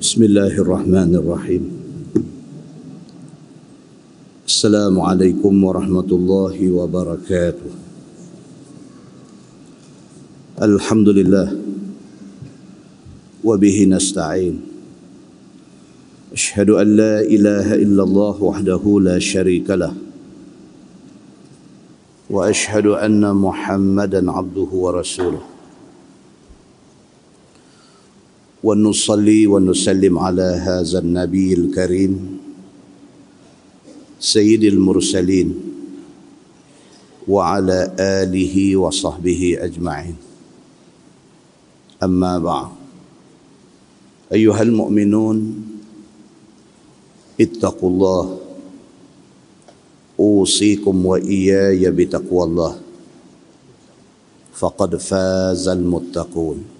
Bismillahirrahmanirrahim. Assalamualaikum warahmatullahi wabarakatuh. Alhamdulillah wa bihi nasta'in. Asyhadu an la ilaha illallah wahdahu la syarika lah. Wa asyhadu anna Muhammadan abduhu wa rasuluh. Wa nusalli wa nusallim ala hadzal nabiyil karim sayyidil mursalin wa ala alihi wa sahbihi ajma'in. Amma ba'd. Ayyuhal mu'minun ittaqullah usikum wa iyaya bitaqwallah faqad fazal muttaqun.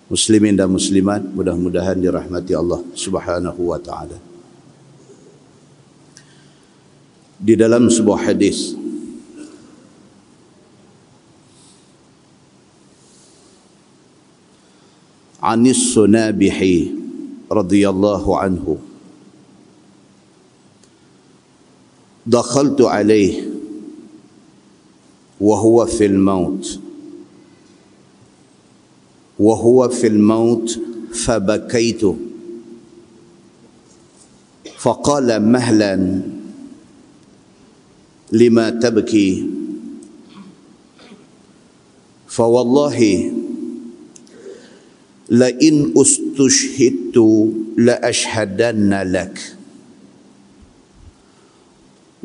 Muslimin dan muslimat, mudah-mudahan dirahmati Allah Subhanahu wa taala. Di dalam sebuah hadis Anis Sunabihi radhiyallahu anhu, dakhaltu alayhi wa huwa fil maut فبكيت فقال مهلا لما تبكي فوالله لئن استشهدت لأشهدن لك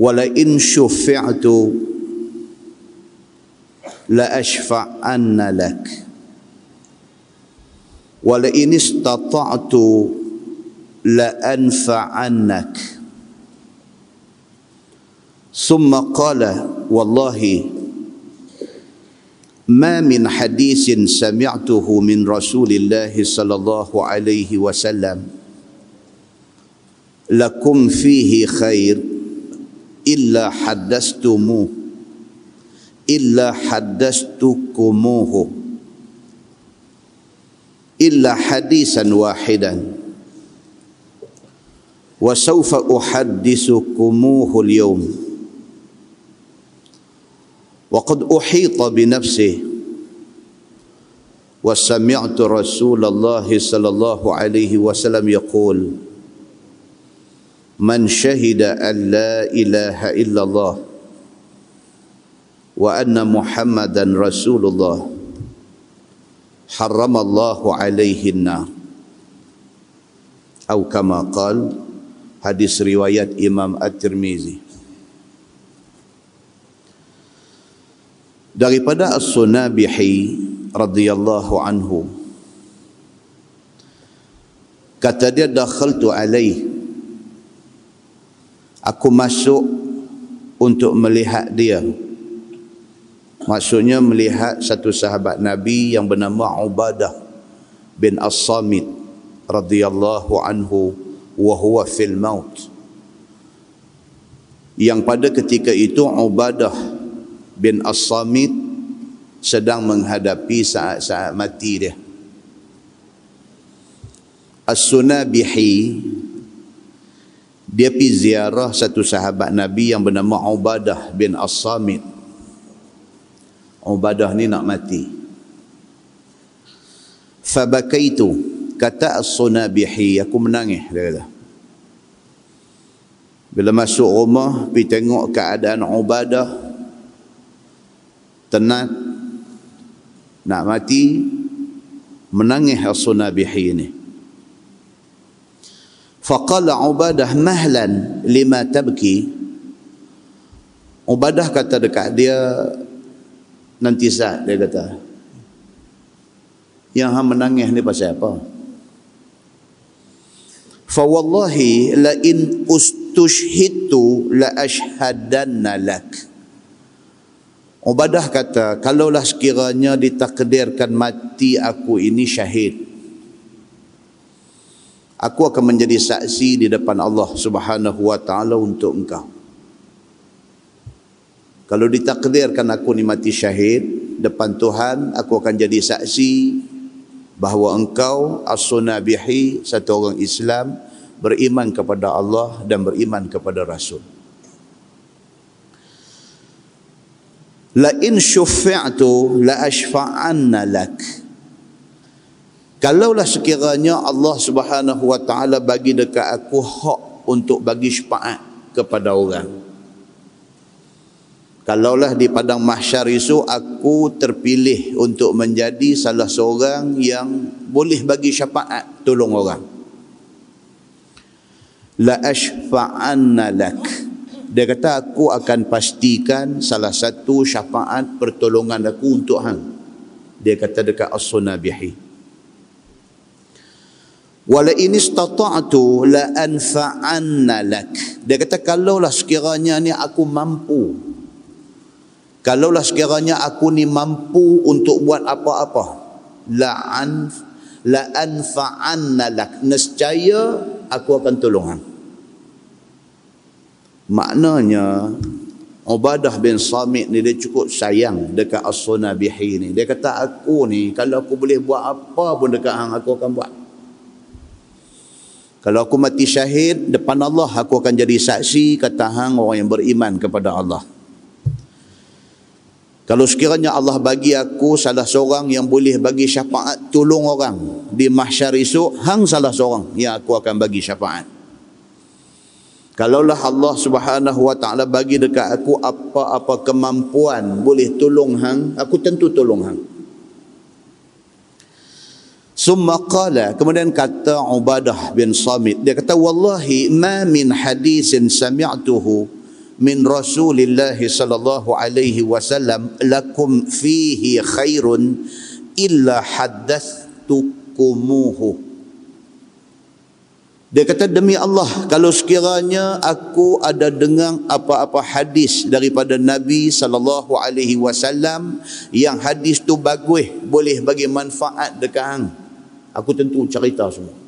ولئن شفعت لأشفعن لك ولئن استطعت لأنفعنك. ثم قال والله ما من حديث سمعته من رسول الله صلى الله عليه وسلم لكم فيه خير إلا حدثتكموه إلا حديثا واحدا وسوف أحدثكموه اليوم وقد أحيط بنفسه وسمعت رسول الله صلى الله عليه وسلم يقول من شهد أن لا إله إلا الله وأن محمدا رسول الله حرم الله عليه النار atau kama qal. Hadis riwayat Imam At-Tirmizi. Daripada As-Sunabihi radhiyallahu anhu, kata dia, dakhaltu alaih, aku masuk untuk melihat dia. Maksudnya melihat satu sahabat Nabi yang bernama Ubadah bin As-Samit radhiyallahu anhu wa huwa fil maut. Yang pada ketika itu Ubadah bin As-Samit sedang menghadapi saat-saat mati dia. As-Sunabihi dia pergi ziarah satu sahabat Nabi yang bernama Ubadah bin As-Samit. Ubadah ni nak mati. Fabakaitu, kata As-Sunabihi, aku menangis, dia kata. Bila masuk rumah, pergi tengok keadaan Ubadah tenat nak mati, menangis As-Sunabihi ni. Faqala Ubadah mahlan lima tabki. Ubadah kata dekat dia, nanti saat, dia kata, yang hang menangis ni pasal apa? Fa wallahi la in ustushhidtu la ashhadanna lak. Ubadah kata, kalaulah sekiranya ditakdirkan mati aku ini syahid, aku akan menjadi saksi di depan Allah Subhanahu wa taala untuk engkau. Kalau ditakdirkan aku ni mati syahid depan Tuhan, aku akan jadi saksi bahawa engkau as-sunabihi, satu orang Islam, beriman kepada Allah dan beriman kepada Rasul. La in syuffi'tu la ashfa'anna lak. Kalaulah sekiranya Allah Subhanahu wa taala bagi dekat aku hak untuk bagi syafaat kepada orang. Kalaulah di padang mahsyar itu aku terpilih untuk menjadi salah seorang yang boleh bagi syafaat tolong orang. La ashfa'anna lak. Dia kata aku akan pastikan salah satu syafaat pertolongan aku untuk hang. Dia kata dekat as-sunabihi. Wala in istata'tu la anfa'anna lak. Dia kata kalaulah sekiranya ni aku mampu. Kalaulah sekiranya aku ni mampu untuk buat apa-apa. La anfa'anna lak. Nescaya aku akan tolong hang. Maknanya Ubadah bin Samit ni dia cukup sayang dekat as-sunabihi ni. Dia kata aku ni kalau aku boleh buat apa pun dekat hang aku akan buat. Kalau aku mati syahid depan Allah aku akan jadi saksi kata hang orang yang beriman kepada Allah. Kalau sekiranya Allah bagi aku salah seorang yang boleh bagi syafaat tolong orang di mahsyar esok, hang salah seorang yang aku akan bagi syafaat. Kalaulah Allah Subhanahu wa taala bagi dekat aku apa-apa kemampuan boleh tolong hang, aku tentu tolong hang. Summa qala, kemudian kata Ubadah bin Samit, dia kata wallahi ma min hadisin sami'tuhu min Rasulillah sallallahu alaihi wasallam lakum fihi khairun illa haddathtukumuhu. Dia kata demi Allah, kalau sekiranya aku ada dengar apa-apa hadis daripada Nabi sallallahu alaihi wasallam yang hadis tu bagus, boleh bagi manfaat dekat hang, aku tentu cerita semua.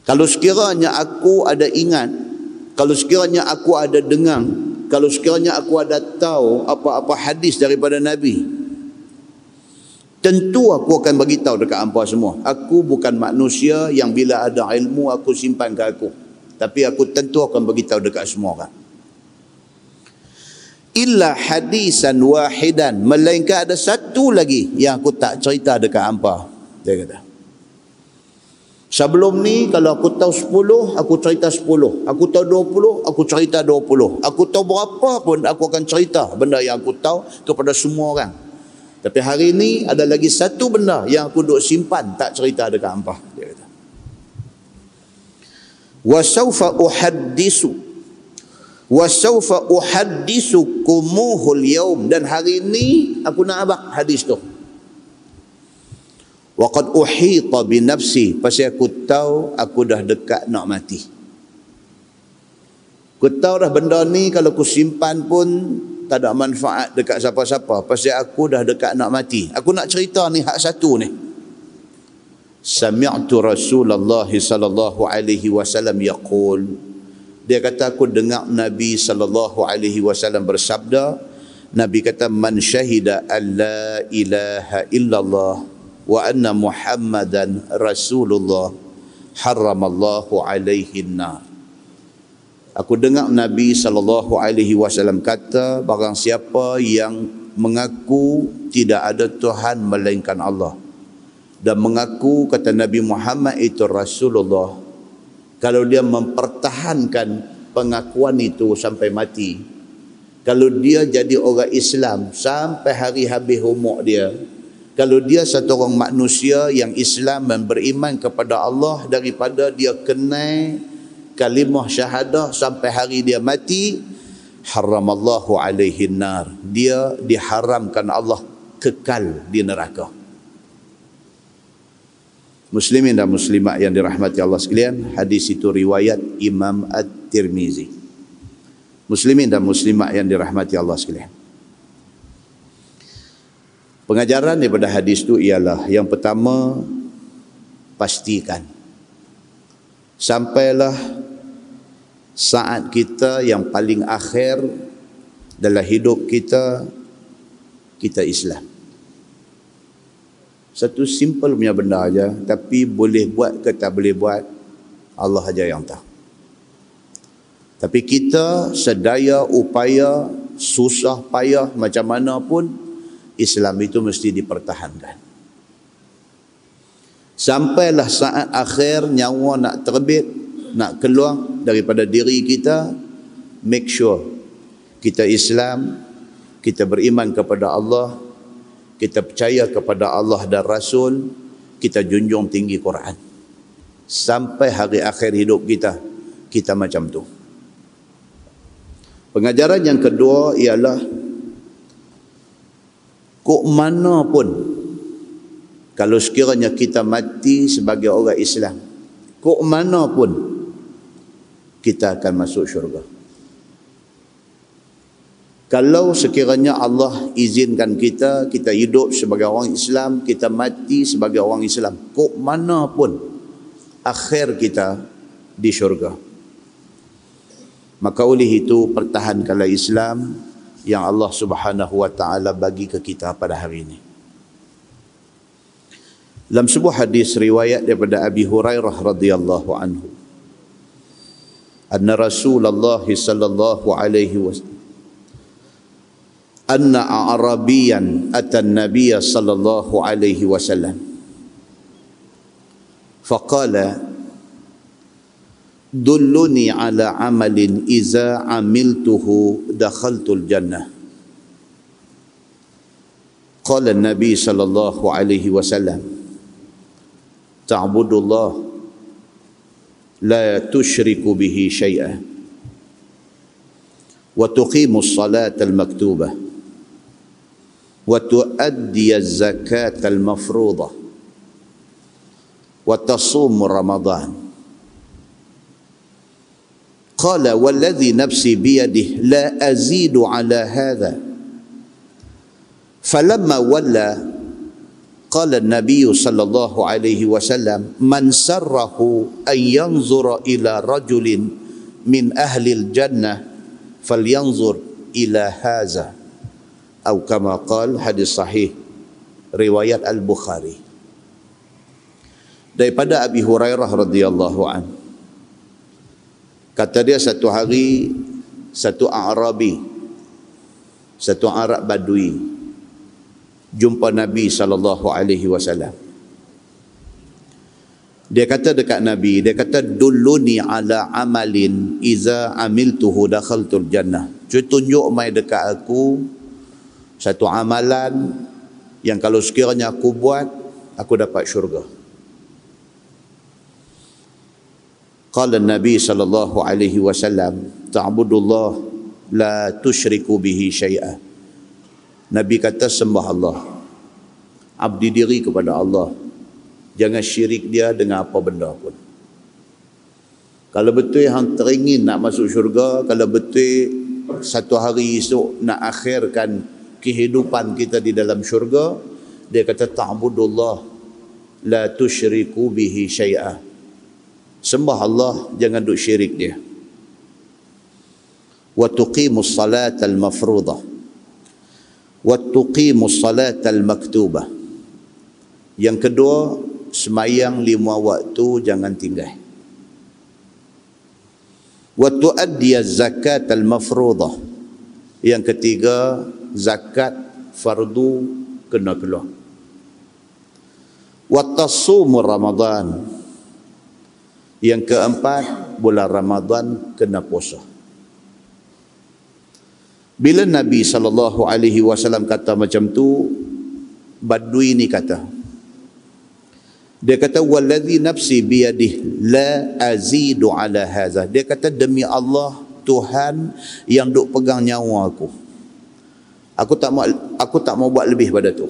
Kalau sekiranya aku ada ingat, kalau sekiranya aku ada dengar, kalau sekiranya aku ada tahu apa-apa hadis daripada Nabi, tentu aku akan bagi tahu dekat hangpa semua. Aku bukan manusia yang bila ada ilmu aku simpan ke aku. Tapi aku tentu akan bagi tahu dekat semua orang. Illa hadisan wahidan, melainkan ada satu lagi yang aku tak cerita dekat hangpa. Dia kata. Sebelum ni kalau aku tahu 10, aku cerita 10. Aku tahu 20, aku cerita 20. Aku tahu berapa pun aku akan cerita benda yang aku tahu kepada semua orang. Tapi hari ini ada lagi satu benda yang aku duk simpan tak cerita dekat hangpa, dia kata. Wa sawfa uhaddisukumuhul yaum, dan hari ini aku nak abang hadis tu. Wa qad uhita bi nafsi, pasal aku tahu aku dah dekat nak mati. Aku tahu dah benda ni kalau aku simpan pun tak ada manfaat dekat siapa-siapa, pasal aku dah dekat nak mati. Aku nak cerita ni hak satu ni. Sami'tu Rasulullah sallallahu alaihi wasallam yaqul, dia kata aku dengar Nabi sallallahu alaihi wasallam bersabda. Nabi kata man syahida an la ilaha illallah wa anna Muhammadan Rasulullah haramallahu alaihi an-nar. Aku dengar Nabi SAW kata, barang siapa yang mengaku tidak ada Tuhan melainkan Allah dan mengaku kata Nabi Muhammad itu Rasulullah, kalau dia mempertahankan pengakuan itu sampai mati, kalau dia jadi orang Islam sampai hari habis umur dia, kalau dia satu orang manusia yang Islam dan beriman kepada Allah daripada dia kenal kalimah syahadah sampai hari dia mati, haramallahu alaihi nar, dia diharamkan Allah kekal di neraka. Muslimin dan muslimat yang dirahmati Allah sekalian, hadis itu riwayat Imam At-Tirmizi. Muslimin dan muslimat yang dirahmati Allah sekalian, pengajaran daripada hadis itu ialah yang pertama, pastikan sampailah saat kita yang paling akhir dalam hidup kita, kita Islam. Satu simple punya benda aja, tapi boleh buat ke tak boleh buat, Allah aja yang tahu. Tapi kita sedaya upaya, susah payah macam mana pun, Islam itu mesti dipertahankan. Sampailah saat akhir nyawa nak terbit, nak keluar daripada diri kita, make sure kita Islam, kita beriman kepada Allah, kita percaya kepada Allah dan Rasul, kita junjung tinggi Quran. Sampai hari akhir hidup kita, kita macam tu. Pengajaran yang kedua ialah kok mana pun kalau sekiranya kita mati sebagai orang Islam, kok mana pun kita akan masuk syurga. Kalau sekiranya Allah izinkan kita hidup sebagai orang Islam, kita mati sebagai orang Islam, kok mana pun akhir kita di syurga. Maka oleh itu pertahankanlah Islam yang Allah Subhanahu wa taala bagi ke kita pada hari ini. Dalam sebuah hadis riwayat daripada Abi Hurairah radhiyallahu anhu, anna Rasulullah sallallahu alaihi wasallam anna a'rabiyan ata an-nabiy sallallahu alaihi wasallam faqala dulluni ala amalin iza amiltuhu dakhaltul jannah. Qala an-nabi sallallahu alaihi wasallam ta'budullah la tusyriku bihi syai'an wa tuqimus salata al-maktubah wa tu'addiyaz zakata al-mafruḍah wa tasumur ramadan. قال والذي نفسي بيده لا أزيد على هذا. فلما ولى قال النبي صلى الله عليه وسلم من سره أن ينظر إلى رجل من أهل الجنة فلينظر إلى هذا أو كما قال. Hadis sahih riwayat Al-Bukhari. Daripada Abi Hurairah radhiyallahu anhu, kata dia, satu hari satu Arabi, satu Arab Badui jumpa Nabi SAW. Dia kata dekat Nabi, dia kata dulluni ala amalin iza amiltuhu dakhaltul jannah. Cuba tunjuk mai dekat aku satu amalan yang kalau sekiranya aku buat, aku dapat syurga. Qala Nabi sallallahu alaihi wasallam ta'budullah la tusyriku bihi syai'a. Nabi kata sembah Allah, abdi diri kepada Allah, jangan syirik dia dengan apa benda pun. Kalau betul hang teringin nak masuk syurga, kalau betul satu hari esok nak akhirkan kehidupan kita di dalam syurga, dia kata ta'budullah la tusyriku bihi syai'a. Sembah Allah, jangan duk syirik dia. Wa tuqimus salata al-mafruḍah wa tuqimus salata al-maktubah. Yang kedua, semayang 5 waktu jangan tinggal. Wa tu'addiyaz zakat al-mafruḍah. Yang ketiga, zakat fardu kena keluar. Wa tasumur Ramadan. Yang keempat, bulan Ramadan kena puasa. Bila Nabi SAW kata macam tu, Badui ni kata, dia kata wallazi nafsi biyadih la azidu ala hadza. Dia kata demi Allah, Tuhan yang duk pegang nyawa aku, aku tak mau buat lebih pada tu.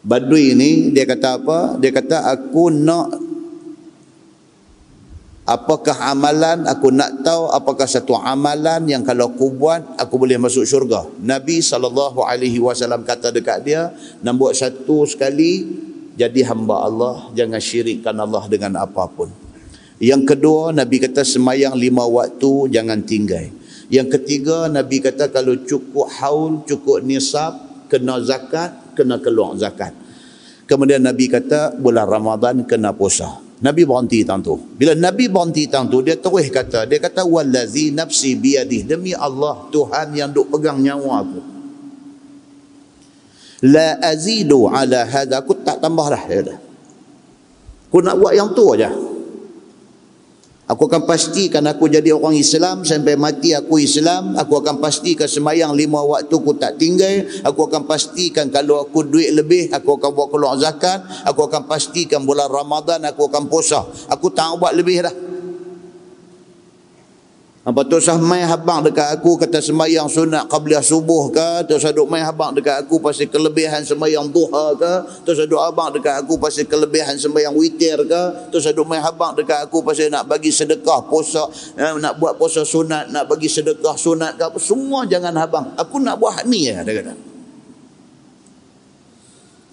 Badui ini dia kata apa? Dia kata aku nak, apakah amalan, aku nak tahu apakah satu amalan yang kalau aku buat aku boleh masuk syurga. Nabi SAW kata dekat dia, nak buat satu sekali, jadi hamba Allah, jangan syirikkan Allah dengan apapun. Yang kedua, Nabi kata semayang 5 waktu jangan tinggal. Yang ketiga, Nabi kata kalau cukup haul, cukup nisab, kena zakat, kena keluar zakat. Kemudian Nabi kata bulan Ramadan kena puasa. Nabi berhenti tang tu. Bila Nabi berhenti tang tu, dia terus kata, dia kata wallazi nafsi biyadih, demi Allah Tuhan yang duk pegang nyawa aku, la azidu ala hadha, aku tak tambah dah. Aku nak buat yang tu aja. Aku akan pastikan aku jadi orang Islam sampai mati aku Islam. Aku akan pastikan semayang 5 waktu aku tak tinggal. Aku akan pastikan kalau aku duit lebih aku akan buat keluar zakat. Aku akan pastikan bulan Ramadan aku akan puasa. Aku tak buat lebih dah. Apa tu sah mai habang dekat aku kata semayang sunat qabliyah subuh ke, tu sah duk mai habang dekat aku pasal kelebihan semayang duha ke, tu sah duk habang dekat aku pasal kelebihan semayang witir ke, tu sah duk mai habang dekat aku pasal nak bagi sedekah puasa, nak buat puasa sunat, nak bagi sedekah sunat ke apa, semua jangan habang. Aku nak buat hak ni ya, dia kata.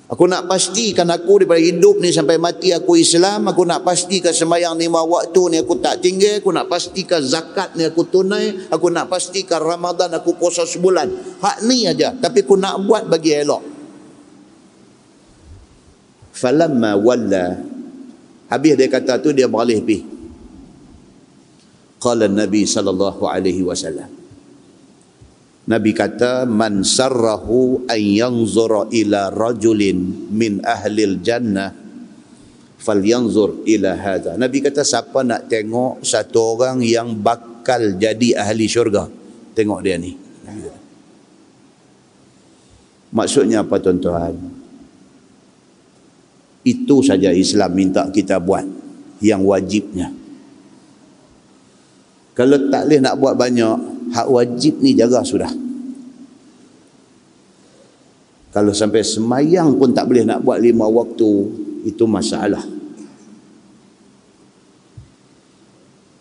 Aku nak pastikan aku daripada hidup ni sampai mati aku Islam. Aku nak pastikan semayang 5 waktu ni aku tak tinggal. Aku nak pastikan zakat ni aku tunai. Aku nak pastikan Ramadan aku puasa sebulan. Hak ni aja. Tapi aku nak buat bagi elok. Falamma walla, habis dia kata tu dia beralih pergi. Qala Nabi sallallahu alaihi wasallam, Nabi kata man sarrahu an yanzura ila rajulin min ahlil jannah falyanzur ila hadha. Nabi kata siapa nak tengok satu orang yang bakal jadi ahli syurga, tengok dia ni. Maksudnya apa tuan-tuan? Itu saja Islam minta kita buat yang wajibnya. Kalau tak boleh nak buat banyak, hak wajib ni jaga sudah. Kalau sampai semayang pun tak boleh nak buat 5 waktu, itu masalah.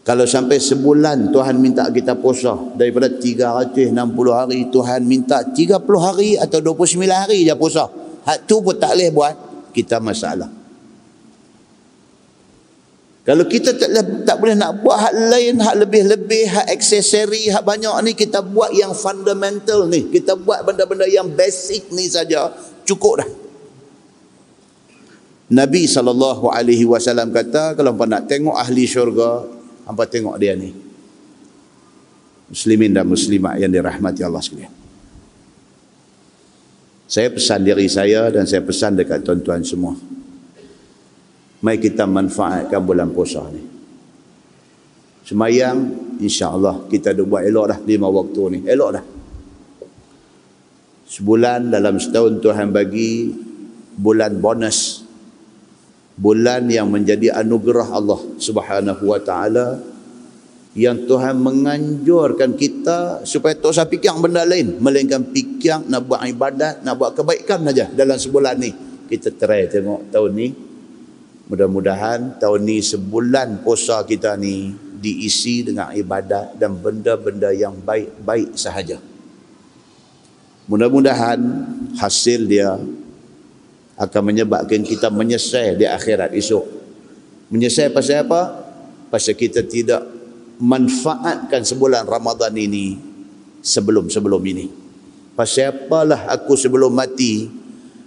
Kalau sampai sebulan Tuhan minta kita puasa, daripada 360 hari Tuhan minta 30 hari atau 29 hari je puasa, hak tu pun tak boleh buat, kita masalah. Kalau kita tak boleh nak buat hak lain, hak lebih-lebih, hak aksesori, hak banyak ni, kita buat yang fundamental ni. Kita buat benda-benda yang basic ni saja, cukup dah. Nabi SAW kata, kalau hampa nak tengok ahli syurga, hampa tengok dia ni. Muslimin dan muslimat yang dirahmati Allah sekalian. Saya pesan diri saya dan saya pesan dekat tuan-tuan semua. Mari kita manfaatkan bulan puasa ni. Semayang, insya-Allah kita dah buat elok dah 5 waktu ni. Elok dah. Sebulan dalam setahun Tuhan bagi bulan bonus. Bulan yang menjadi anugerah Allah Subhanahu wa taala, yang Tuhan menganjurkan kita supaya tak usah fikir benda lain, melainkan fikir nak buat ibadat, nak buat kebaikan saja dalam sebulan ni. Kita try tengok tahun ni. Mudah-mudahan tahun ni sebulan puasa kita ni diisi dengan ibadat dan benda-benda yang baik-baik sahaja. Mudah-mudahan hasil dia akan menyebabkan kita menyesal di akhirat esok. Menyesal pasal apa? Pasal kita tidak manfaatkan sebulan Ramadan ini sebelum ini. Pasal apalah aku sebelum mati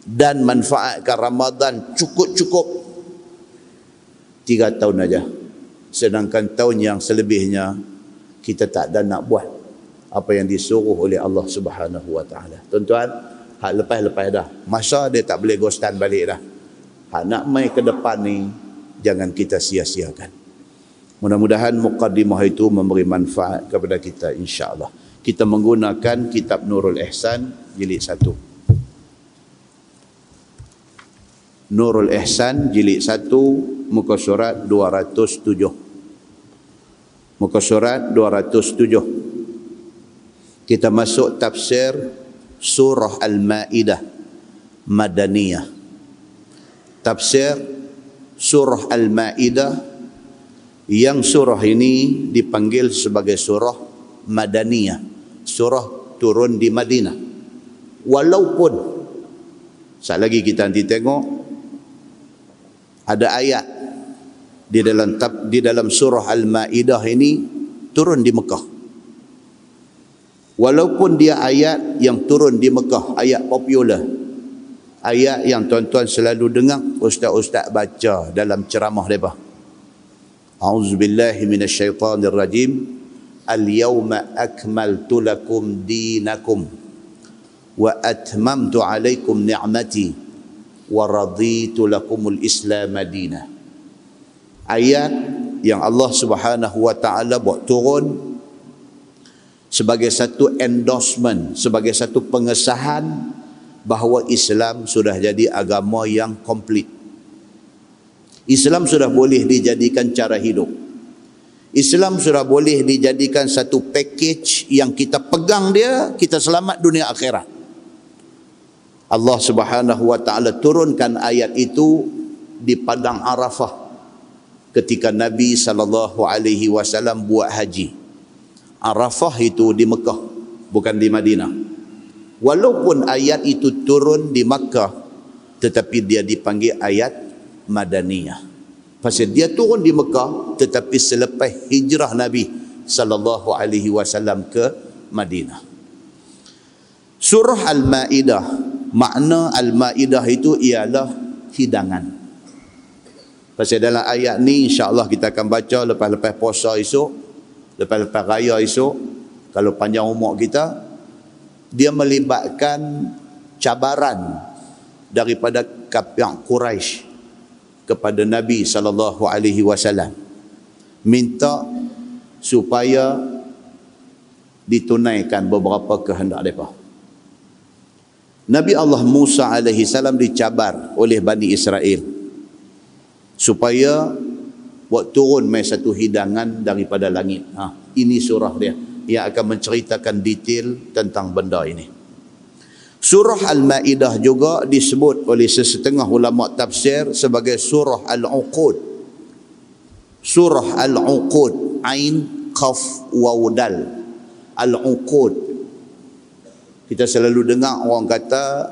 dan manfaatkan Ramadan cukup-cukup 3 tahun aja. Sedangkan tahun yang selebihnya kita tak ada nak buat apa yang disuruh oleh Allah Subhanahu wa taala. Tuan-tuan, hak lepas-lepas dah. Masa dia tak boleh ghostan balik dah. Hak nak mai ke depan ni jangan kita sia-siakan. Mudah-mudahan muqaddimah itu memberi manfaat kepada kita insya-Allah. Kita menggunakan kitab Nurul Ihsan jilid 1. Nurul Ihsan jilid 1 muka surat 207. Muka surat 207. Kita masuk tafsir surah Al-Maidah Madaniyah. Tafsir surah Al-Maidah yang surah ini dipanggil sebagai surah Madaniyah. Surah turun di Madinah. Walaupun sekali lagi kita nanti tengok ada ayat di dalam surah Al-Maidah ini turun di Mekah. Walaupun dia ayat yang turun di Mekah, ayat popular, Ayat yang tuan-tuan selalu dengar ustaz-ustaz baca dalam ceramah mereka. A'udzubillahi minasyaitanirrajim. Al-yawma akmaltu lakum dinakum wa atmamtu alaikum ni'mati wa raditu lakumul islam madina. Ayat yang Allah Subhanahu wa taala buat turun sebagai satu endorsement, sebagai satu pengesahan bahawa Islam sudah jadi agama yang komplit. Islam sudah boleh dijadikan cara hidup. Islam sudah boleh dijadikan satu package yang kita pegang dia, kita selamat dunia akhirat. Allah Subhanahu wa taala turunkan ayat itu di padang Arafah ketika Nabi sallallahu alaihi wasallam buat haji. Arafah itu di Mekah, bukan di Madinah. Walaupun ayat itu turun di Makkah, tetapi dia dipanggil ayat Madaniyah. Pasal dia turun di Mekah, tetapi selepas hijrah Nabi sallallahu alaihi wasallam ke Madinah. Surah Al-Maidah, makna Al-Maidah itu ialah hidangan. Pasal dalam ayat ni insya-Allah kita akan baca lepas-lepas puasa esok, lepas-lepas raya esok, kalau panjang umur kita, dia melibatkan cabaran daripada kafir Quraisy kepada Nabi sallallahu alaihi wasallam, minta supaya ditunaikan beberapa kehendak mereka. Nabi Allah Musa alaihi salam dicabar oleh Bani Israel supaya buat turun mai satu hidangan daripada langit. Ini surah dia yang akan menceritakan detail tentang benda ini. Surah Al-Maidah juga disebut oleh sesetengah ulama tafsir sebagai surah Al-Uqud. Surah Al-Uqud, Ain, Qaf, Waw, Dal. Al-Uqud. Kita selalu dengar orang kata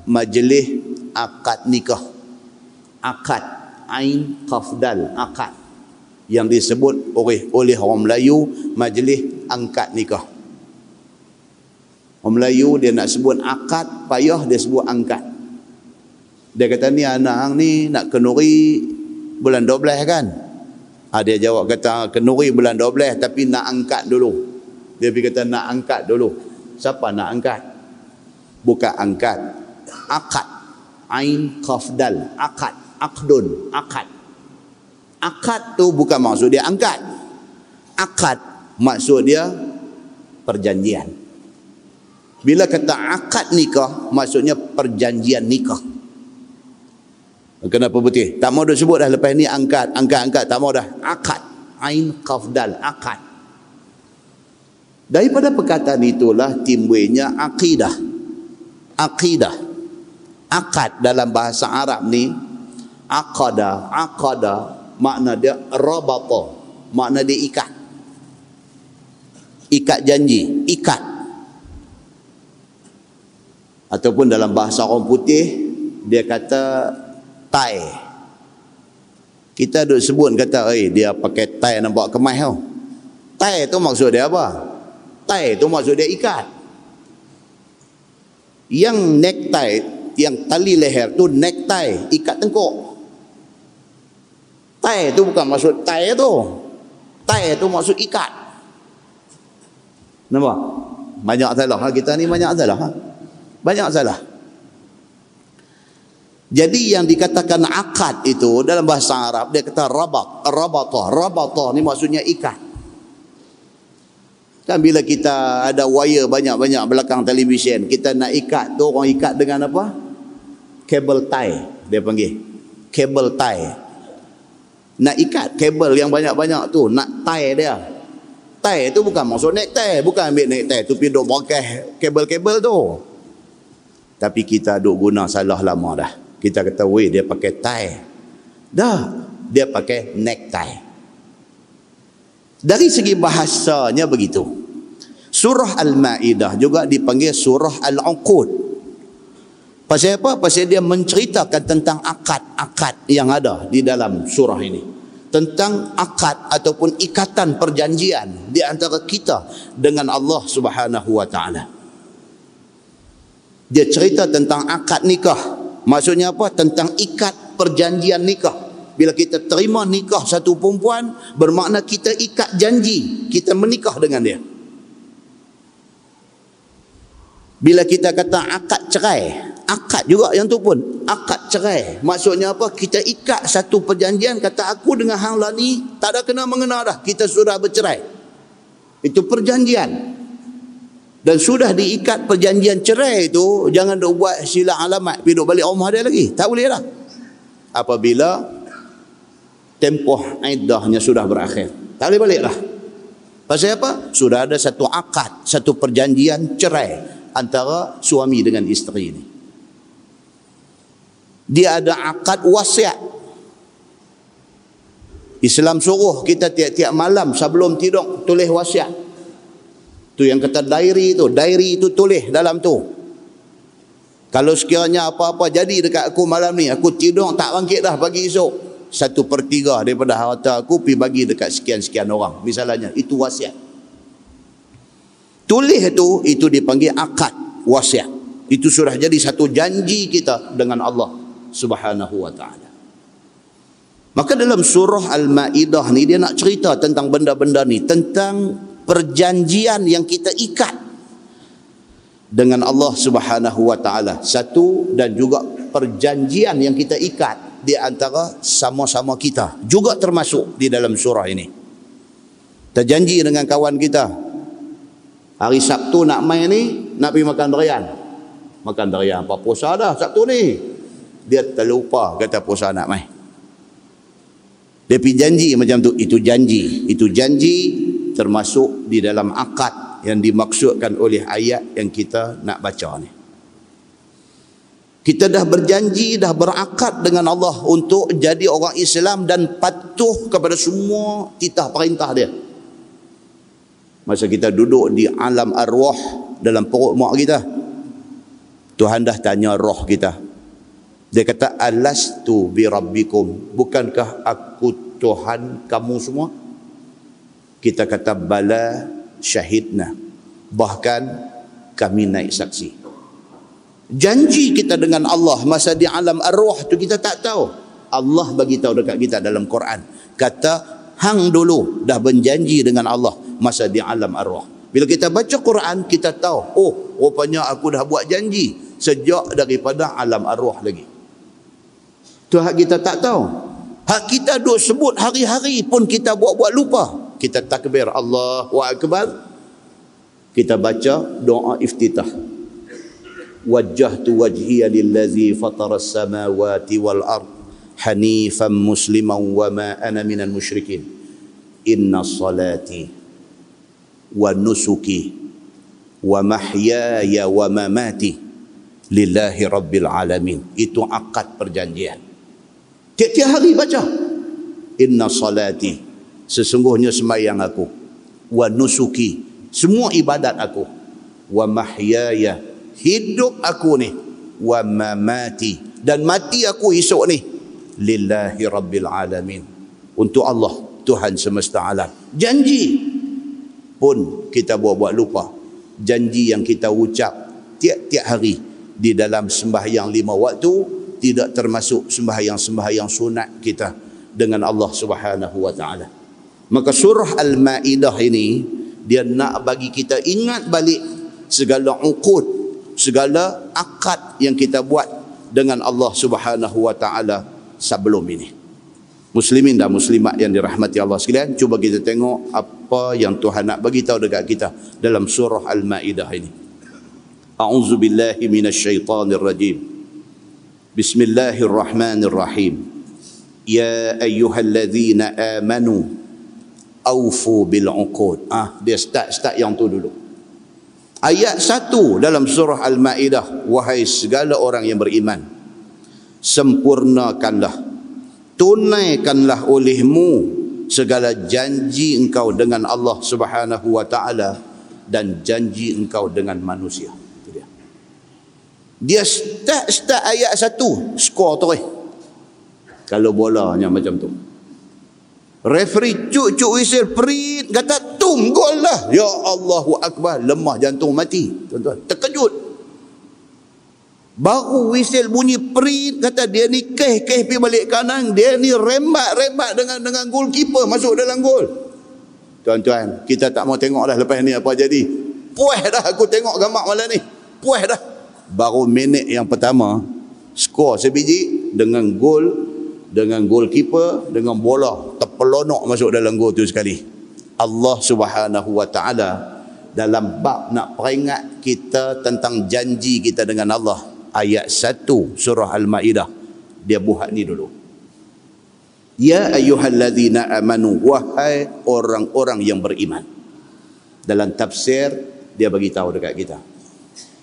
majlis akad nikah. Akad, Ain, Qaf, Dal, akad. Yang disebut oleh orang Melayu majlis angkat nikah. Orang Melayu dia nak sebut akad, payah dia sebut angkat. Dia kata ni anak hang ni nak kenuri bulan 12 kan? Dia jawab kata kenuri bulan 12 tapi nak angkat dulu. Dia pergi kata nak angkat dulu. Siapa nak angkat? Bukan angkat. Akad. Ain qaf dal. Akad. Akdun. Akad. Akad tu bukan maksud dia angkat. Akad maksud dia perjanjian. Bila kata akad nikah, maksudnya perjanjian nikah. Kenapa putih? Tak mau dah sebut dah lepas ni angkat, angkat, tak mau dah. Akad. Ain qaf dal, akad. Daripada perkataan itulah timbulnya akidah. Akidah. Akad dalam bahasa Arab ni, aqada, makna dia rabata, makna dia ikat. Ikat janji, ikat. Ataupun dalam bahasa orang putih dia kata tie. Kita duk sebut kata dia pakai tie nampak kemas tau. Tie tu maksud dia apa? Tie tu maksud dia ikat. Yang necktie, yang tali leher tu necktie, ikat tengkuk. Tie tu bukan maksud tie tu. Tie tu maksud ikat. Nampak? Banyak salah kita ni, banyak salah. Banyak salah. Jadi yang dikatakan akad itu dalam bahasa Arab dia kata rabat, rabata ni maksudnya ikat. Kan bila kita ada wire banyak-banyak belakang televisyen, kita nak ikat tu orang ikat dengan apa? Cable tie dia panggil. Cable tie. Nak ikat kabel yang banyak-banyak tu, nak tie dia. Tie tu bukan maksud necktie, bukan ambil necktie tu pergi duk bongkah kabel-kabel tu. Tapi kita duk guna salah lama dah. Kita kata, weh dia pakai tie. Dah, dia pakai necktie. Dari segi bahasanya begitu. Surah Al-Maidah juga dipanggil surah Al-Uqud. Pasal apa? Pasal dia menceritakan tentang akad-akad yang ada di dalam surah ini. Tentang akad ataupun ikatan perjanjian di antara kita dengan Allah Subhanahu wa taala. Dia cerita tentang akad nikah. Maksudnya apa? Tentang ikat perjanjian nikah. Bila kita terima nikah satu perempuan, bermakna kita ikat janji kita menikah dengan dia. Bila kita kata akad cerai, akad juga yang tu pun, akad cerai. Maksudnya apa? Kita ikat satu perjanjian, kata aku dengan hang lah ni tak ada kena mengena dah, kita sudah bercerai. Itu perjanjian. Dan sudah diikat perjanjian cerai itu, jangan duk buat sila alamat pergi duk balik rumah dia lagi. Tak boleh dah. Apabila tempoh iddahnya sudah berakhir, tak boleh balik dah. Pasal apa? Sudah ada satu akad, satu perjanjian cerai antara suami dengan isteri ini. Dia ada akad wasiat. Islam suruh kita tiap-tiap malam sebelum tidur tulis wasiat. Tu yang kata diary itu tulis dalam tu. Kalau sekiranya apa-apa jadi dekat aku malam ni, aku tidur tak bangkit dah pagi esok, 1/3 daripada harta aku pergi bagi dekat sekian-sekian orang misalnya. Itu wasiat. Tulis itu dipanggil akad wasiat. Itu sudah jadi satu janji kita dengan Allah Subhanahu wa ta'ala. Maka dalam surah Al-Ma'idah ni dia nak cerita tentang benda-benda ni, tentang perjanjian yang kita ikat dengan Allah Subhanahu wa ta'ala. Satu, dan juga perjanjian yang kita ikat di antara sama-sama kita juga termasuk di dalam surah ini. Kita janji dengan kawan kita, hari Sabtu nak main ni, nak pergi makan durian. Makan durian, apa puasa dah Sabtu ni. Dia terlupa kata puasa nak main. Dia pergi janji macam tu. Itu janji. Itu janji termasuk di dalam akad yang dimaksudkan oleh ayat yang kita nak baca ni. Kita dah berjanji, dah berakad dengan Allah untuk jadi orang Islam dan patuh kepada semua titah perintah dia. Masa kita duduk di alam arwah dalam perut mak kita, Tuhan dah tanya roh kita. Dia kata, alastu bi rabbikum, bukankah aku Tuhan kamu semua? Kita kata, bala syahidna, bahkan kami naik saksi. Janji kita dengan Allah masa di alam arwah tu kita tak tahu. Allah bagi tahu dekat kita dalam Quran, kata hang dulu dah berjanji dengan Allah masa di alam arwah. Bila kita baca Quran, kita tahu, oh rupanya aku dah buat janji sejak daripada alam arwah lagi. Tu hak kita tak tahu. Hak kita duk sebut hari-hari pun kita buat-buat lupa. Kita takbir Allahu Akbar, kita baca doa iftitah, wajjahtu wajhiya lillazi fataras samawati wal ard hanifan musliman wa ma ana minal musyrikin inna salati wa nusuki wa mahyaya wa mamati lillahi rabbil alamin. Itu akad perjanjian. Tiap-tiap hari baca, inna salati, sesungguhnya sembahyang aku, wa nusuki, semua ibadat aku, wa mahyaya, hidup aku ni, wa mamati, dan mati aku esok ni, lillahi rabbil alamin, untuk Allah Tuhan semesta alam. Janji pun kita buat-buat lupa. Janji yang kita ucap tiap-tiap hari di dalam sembahyang 5 waktu tidak termasuk sembahyang-sembahyang sunat kita dengan Allah Subhanahu wa ta'ala. Maka surah Al-Ma'idah ini dia nak bagi kita ingat balik segala uqud, segala akad yang kita buat dengan Allah Subhanahu wa ta'ala sebelum ini. Muslimin dan muslimat yang dirahmati Allah sekalian, cuba kita tengok apa yang Tuhan nak bagi tahu dekat kita dalam surah Al-Ma'idah ini. A'udzubillahi minasyaitanir rajim. Bismillahirrahmanirrahim. Ya ayyuhalladzina amanu aufu bil uqud. Dia start yang tu dulu. Ayat 1 dalam surah Al-Ma'idah, wahai segala orang yang beriman, sempurnakanlah, tunaikanlah olehmu segala janji engkau dengan Allah Subhanahu wa ta'ala dan janji engkau dengan manusia. Dia start ayat 1, skor terus. Kalau bolanya macam tu, referee cuk whistle, perit, kata tum, gol lah. Ya Allahu Akbar, lemah jantung mati tuan-tuan, terkejut. Baru whistle bunyi prit, kata dia ni keh pergi balik kanan, dia ni rembat dengan goalkeeper masuk dalam gol. Tuan-tuan, kita tak mau tengok dah lepas ni apa jadi. Puas dah aku tengok gambar malam ni. Puas dah. Baru minit yang pertama, skor sebiji dengan gol, dengan goalkeeper, dengan bola terpelonok masuk dalam gol tu sekali. Allah Subhanahu wa taala dalam bab nak peringat kita tentang janji kita dengan Allah, ayat 1 surah Al-Maidah, dia buat ni dulu. Ya ayyuhalladzina amanu, wahai orang-orang yang beriman. Dalam tafsir dia bagi tahu dekat kita.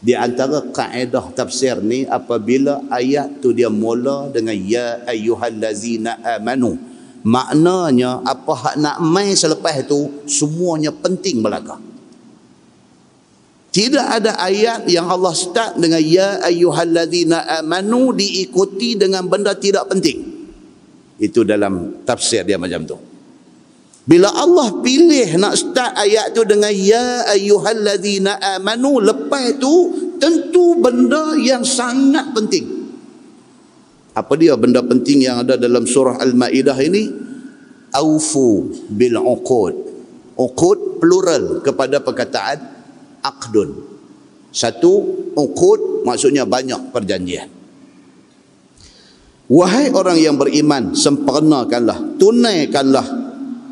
Di antara kaedah tafsir ni, apabila ayat tu dia mula dengan ya ayyuhalladzina amanu, maknanya apa hak nak mai selepas tu semuanya penting belaka. Tidak ada ayat yang Allah start dengan ya ayyuhalladzina amanu diikuti dengan benda tidak penting. Itu dalam tafsir dia macam tu. Bila Allah pilih nak start ayat tu dengan ya ayyuhalladzina amanu, lepas tu tentu benda yang sangat penting. Apa dia benda penting yang ada dalam surah Al-Maidah ini? Aufu bil uqud. Uqud plural kepada perkataan aqdun. Satu, uqud maksudnya banyak perjanjian. Wahai orang yang beriman, sempurnakanlah, tunaikanlah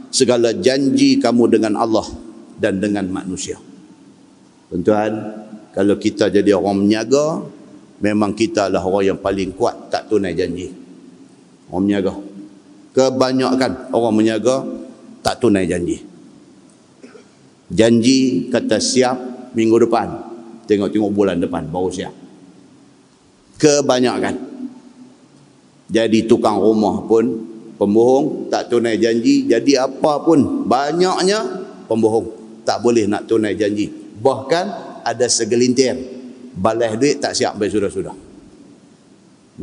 segala janji kamu dengan Allah dan dengan manusia. Tuan-tuan, kalau kita jadi orang menyaga, memang kita lah orang yang paling kuat tak tunai janji. Orang menyaga, kebanyakan orang menyaga tak tunai janji. Janji kata siap minggu depan, tengok-tengok bulan depan baru siap. Kebanyakan. Jadi tukang rumah pun pembohong, tak tunai janji. Jadi apa pun banyaknya pembohong, tak boleh nak tunai janji. Bahkan ada segelintir balas duit tak siap baik sudah-sudah.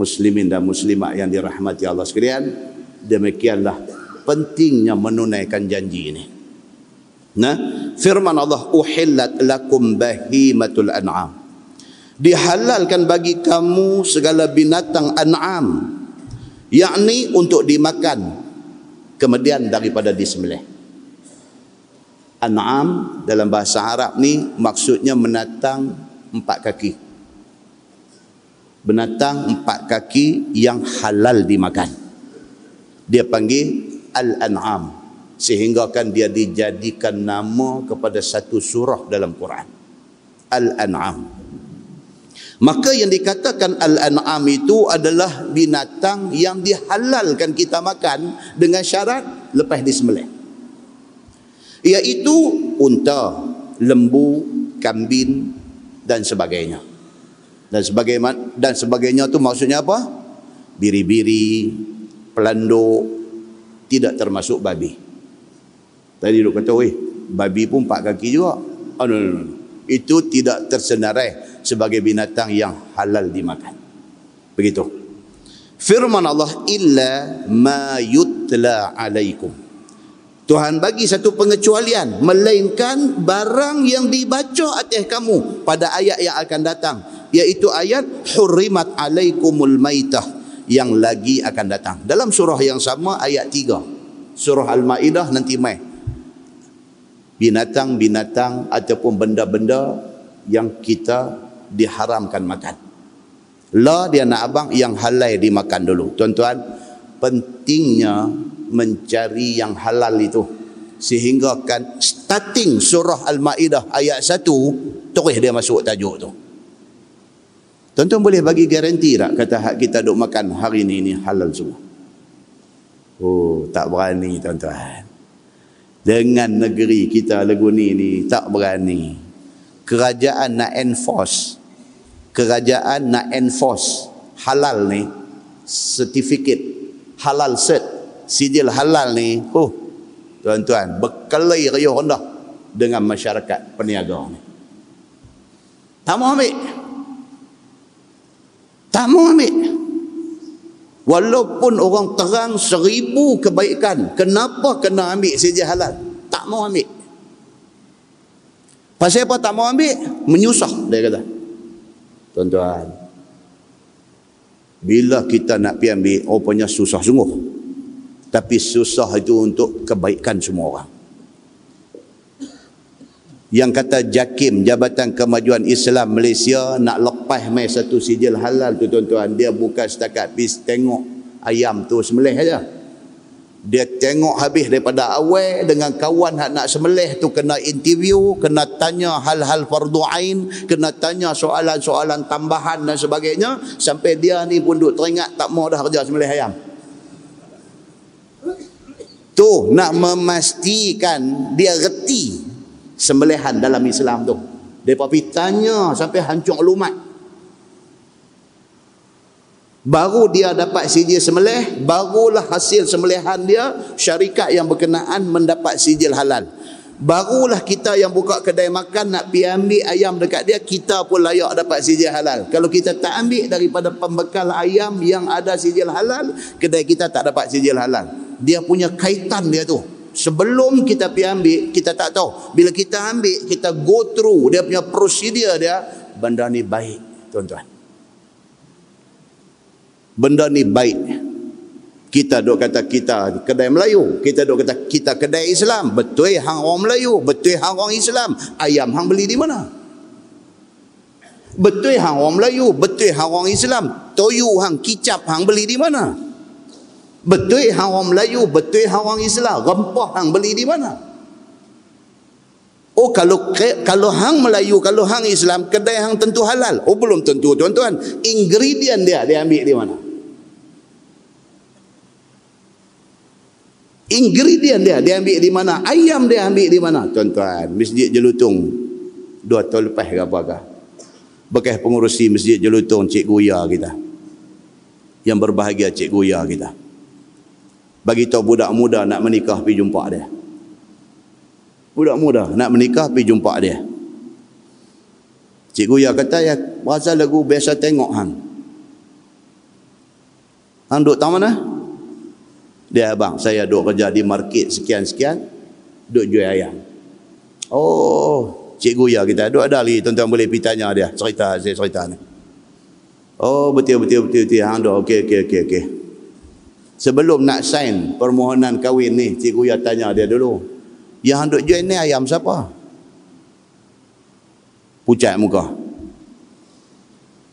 Muslimin dan muslimat yang dirahmati Allah sekalian, demikianlah pentingnya menunaikan janji ini. Nah, firman Allah, uhillat lakum bahimatul an'am, dihalalkan bagi kamu segala binatang an'am, yakni untuk dimakan kemudian daripada disembelih. An'am dalam bahasa Arab ni maksudnya binatang 4 kaki. Binatang 4 kaki yang halal dimakan. Dia panggil al-an'am, sehingga kan dia dijadikan nama kepada satu surah dalam Quran, Al-An'am. Maka yang dikatakan Al-An'am itu adalah binatang yang dihalalkan kita makan dengan syarat lepas disembelih, iaitu unta, lembu, kambing dan sebagainya. Dan sebagainya tu maksudnya apa? Biri-biri, pelanduk, tidak termasuk babi. Tadi duk kata, babi pun 4 kaki juga. Oh, no. Itu tidak tersenarai sebagai binatang yang halal dimakan. Begitu. Firman Allah, illa ma yutla alaikum. Tuhan bagi satu pengecualian, melainkan barang yang dibaca atas kamu pada ayat yang akan datang, iaitu ayat hurrimat alaikumul maitah yang lagi akan datang. Dalam surah yang sama, ayat 3 surah Al-Maidah nanti mai. Binatang-binatang ataupun benda-benda yang kita diharamkan makan. La dia nak abang yang halal dimakan dulu. Tuan-tuan, pentingnya mencari yang halal itu, sehingga kan starting surah Al-Maidah ayat 1 terus dia masuk tajuk tu. Tuan-tuan boleh bagi garanti tak kata hak kita duk makan hari ni halal semua? Oh, tak berani tuan-tuan. Dengan negeri kita lagu ni tak berani. Kerajaan nak enforce halal ni, sertifikat halal cert, sijil halal ni, tuan-tuan, berkelahi riuh rendah dengan masyarakat peniaga ni. Tak mau ambil. Walaupun orang terang 1000 kebaikan, kenapa kena ambil sijil halal? Tak mau ambil. Pasal apa tak mau ambil? Menyusah, dia kata. Tuan-tuan, Bila kita nak pergi ambil, rupanya susah sungguh. Tapi susah itu untuk kebaikan semua orang. Yang kata JAKIM, Jabatan Kemajuan Islam Malaysia, nak lepas mai satu sijil halal tu tuan-tuan, dia bukan setakat pergi tengok ayam tu sembelih aja. Dia tengok habis daripada awal, dengan kawan hak nak sembelih tu kena interview, kena tanya hal-hal fardu ain, kena tanya soalan-soalan tambahan dan sebagainya, sampai dia ni pun duk teringat tak mau dah kerja sembelih ayam. Tu nak memastikan dia reti sembelihan dalam Islam tu. Depa pergi tanya sampai hancur lumat. Baru dia dapat sijil sembelih, barulah hasil sembelihan dia syarikat yang berkenaan mendapat sijil halal. Barulah kita yang buka kedai makan nak pergi ambil ayam dekat dia, kita pun layak dapat sijil halal. Kalau kita tak ambil daripada pembekal ayam yang ada sijil halal, kedai kita tak dapat sijil halal. Dia punya kaitan dia tu. Sebelum kita pergi ambil, kita tak tahu. Bila kita ambil, kita go through dia punya prosedur dia, benda ni baik, tuan-tuan. Benda ni baik. Kita duk kata kita kedai Melayu, kita duk kata kita kedai Islam. Betul hang orang Melayu, betul hang orang Islam. Ayam hang beli di mana? Betul hang orang Melayu, betul hang orang Islam. Toyu hang, kicap hang beli di mana? Betul hang orang Melayu, betul hang orang Islam. Rempah hang beli di mana? Oh, kalau hang Melayu, kalau hang Islam, kedai hang tentu halal. Oh, belum tentu tuan-tuan. Ingredient dia ambil di mana? Ingredient dia ambil di mana? Ayam dia ambil di mana? Tuan-tuan, Masjid Jelutong 2 tahun lepas ke apakah, bekas pengurusi Masjid Jelutong, Cikgu Ya kita, yang berbahagia Cikgu Ya kita, bagi tahu budak muda nak menikah pergi jumpa dia. Budak muda nak menikah pergi jumpa dia. Cikgu Ya kata, ya rasa lagu biasa tengok hang. Hang duduk tahu mana? Dia, abang, saya duduk kerja di market sekian-sekian, duduk jual ayam. Oh, Cikgu Ya kita, duduk ada lagi, tuan-tuan boleh pergi tanya dia, saya cerita ni. Oh, betul. Hang duduk, okey. Sebelum nak sign permohonan kahwin ni, Cikgu Ya tanya dia dulu, yang duk jual ni ayam siapa? Pucat muka.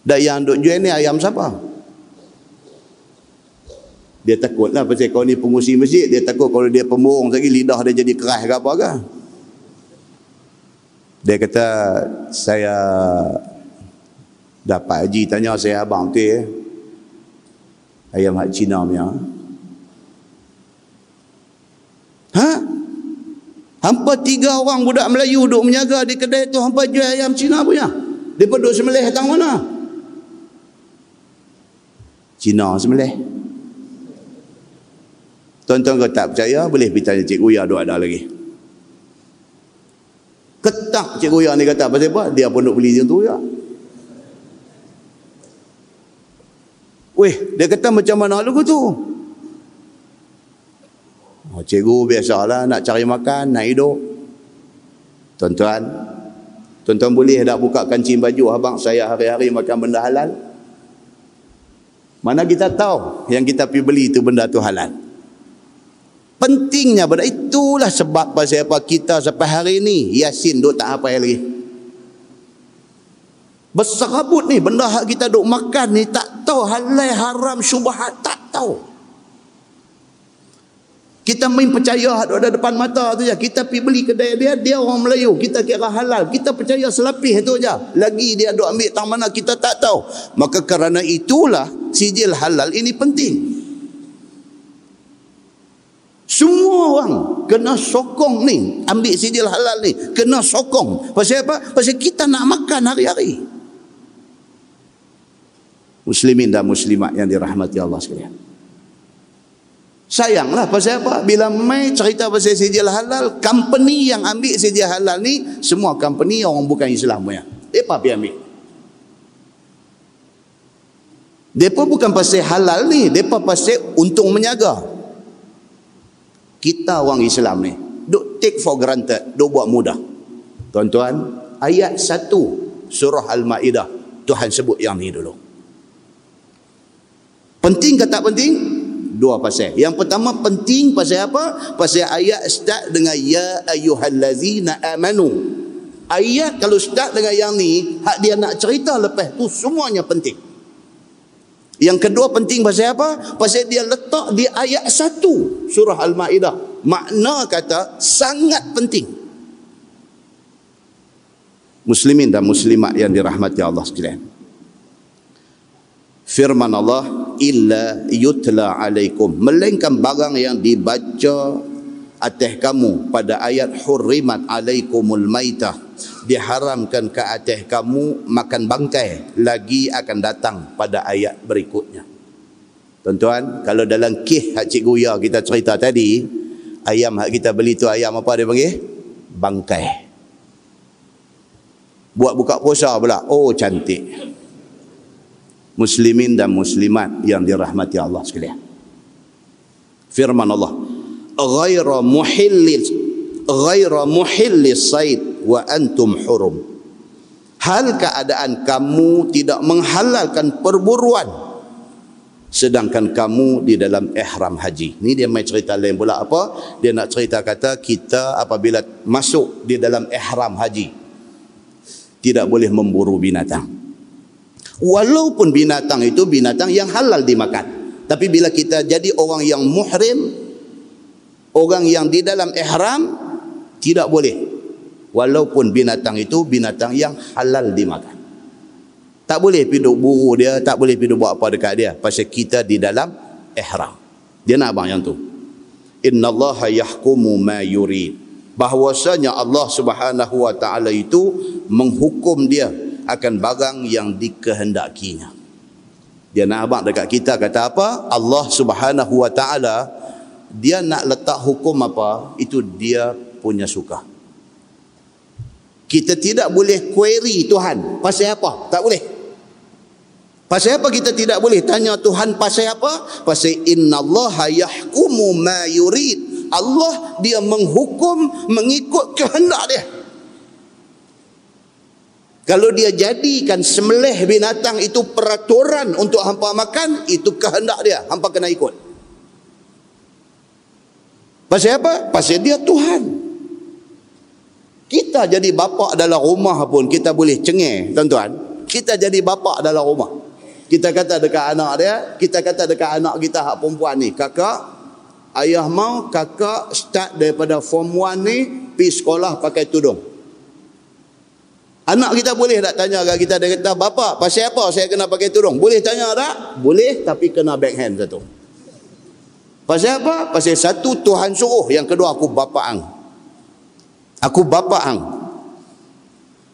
Dan yang duk jual ni ayam siapa? Dia takutlah pasal kau ni pengurusi masjid, dia takut kalau dia pembohong lagi lidah dia jadi keras ke apa ke. Dia kata, saya dapat haji tanya saya, abang tu ayam hak Cina punya. Ha? Hampa 3 orang budak Melayu duk menjaga di kedai tu, hampa jual ayam Cina punya. Depa duk sembelih tang mana? Cina sembelih. Tuan-tuan kalau tak percaya, boleh pergi tanya Cikgu Ya, duk ada lagi. Ketak Cikgu Ya ni kata, pasal apa? Dia pun duk beli macam tu ya. Weh, dia kata macam mana lagu tu? Oh, cikgu biasalah nak cari makan, nak hidup. Tuan-tuan boleh tak buka kancing baju, abang saya hari-hari makan benda halal? Mana kita tahu yang kita pergi beli tu benda tu halal? Pentingnya benda itulah sebab pasal apa kita sampai hari ni Yasin duk tak hafal lagi. Berserabut ni benda hak kita duk makan ni, tak tahu halal haram syubhat, tak tahu. Kita main percaya hak ada depan mata tu je. Kita pergi beli kedai dia orang Melayu, kita kira halal, kita percaya selapis tu je. Lagi dia duk ambil tang mana kita tak tahu. Maka kerana itulah sijil halal ini penting. Semua orang kena sokong ni, ambil sijil halal ni, kena sokong. Pasal apa? Pasal kita nak makan hari-hari. Muslimin dan muslimat yang dirahmati Allah sekalian. Sayanglah pasal apa? Bila mai cerita pasal sijil halal, company yang ambil sijil halal ni, semua company orang bukan Islam punya. Depa pergi ambil. Depa bukan pasal halal ni, depa pasal untung menyaga. Kita orang Islam ni duk take for granted, duk buat mudah. Tuan-tuan, ayat 1 surah Al-Maidah, Tuhan sebut yang ni dulu. Penting ke tak penting? Dua pasal. Yang pertama penting pasal apa? Pasal ayat start dengan ya ayyuhallazina amanu. Ayat kalau start dengan yang ni, hak dia nak cerita lepas tu semuanya penting. Yang kedua penting pasal apa? Pasal dia letak di ayat 1 surah Al-Ma'idah. Makna kata sangat penting. Muslimin dan muslimat yang dirahmati Allah sekalian. Firman Allah, illa yutla alaikum, melainkan barang yang dibaca atas kamu pada ayat hurrimat alaikumul maitah, diharamkan ke atas kamu makan bangkai, lagi akan datang pada ayat berikutnya. Tuan-tuan, kalau dalam kisah hak Cikgu Ya kita cerita tadi, ayam hak kita beli tu ayam apa dia panggil? Bangkai. Buat buka puasa pula, oh cantik. Muslimin dan muslimat yang dirahmati Allah sekalian. Firman Allah, ghaira muhillis sayd wa antum hurum. Hal keadaan kamu tidak menghalalkan perburuan sedangkan kamu di dalam ihram haji. Ni dia mai cerita lain pula apa? Dia nak cerita kata kita apabila masuk di dalam ihram haji tidak boleh memburu binatang. Walaupun binatang itu binatang yang halal dimakan. Tapi bila kita jadi orang yang muhrim, orang yang di dalam ihram, tidak boleh. Walaupun binatang itu binatang yang halal dimakan. Tak boleh pergi duk buru dia, tak boleh pergi duk buat apa dekat dia. Pasal kita di dalam ihram. Dia nak abang yang tu. Innallaha yahkumu ma yurid. Bahwasanya Allah Subhanahu wa taala itu menghukum dia akan barang yang dikehendakinya. Dia nak abang dekat kita kata apa? Allah Subhanahu wa taala dia nak letak hukum apa, itu dia punya suka. Kita tidak boleh query Tuhan pasal apa? Tak boleh. Pasal apa kita tidak boleh tanya Tuhan pasal apa? Pasal innallaha yahkumu ma yurid. Allah dia menghukum mengikut kehendak dia. Kalau dia jadikan sembelih binatang itu peraturan untuk hampa makan, itu kehendak dia, hampa kena ikut. Pasal apa? Pasal dia Tuhan. Kita jadi bapa dalam rumah pun kita boleh cengeng, tuan-tuan. Kita jadi bapa dalam rumah. Kita kata dekat anak dia, kita kata dekat anak kita hak perempuan ni, kakak, ayah mau kakak start daripada form 1 ni pergi sekolah pakai tudung. Anak kita boleh tak tanya kat kita, dia kata, bapa, pasal apa saya kena pakai tudung? Boleh tanya tak? Boleh, tapi kena backhand satu. Pasal apa? Pasal satu Tuhan suruh, yang kedua aku bapa hang. Aku bapa hang.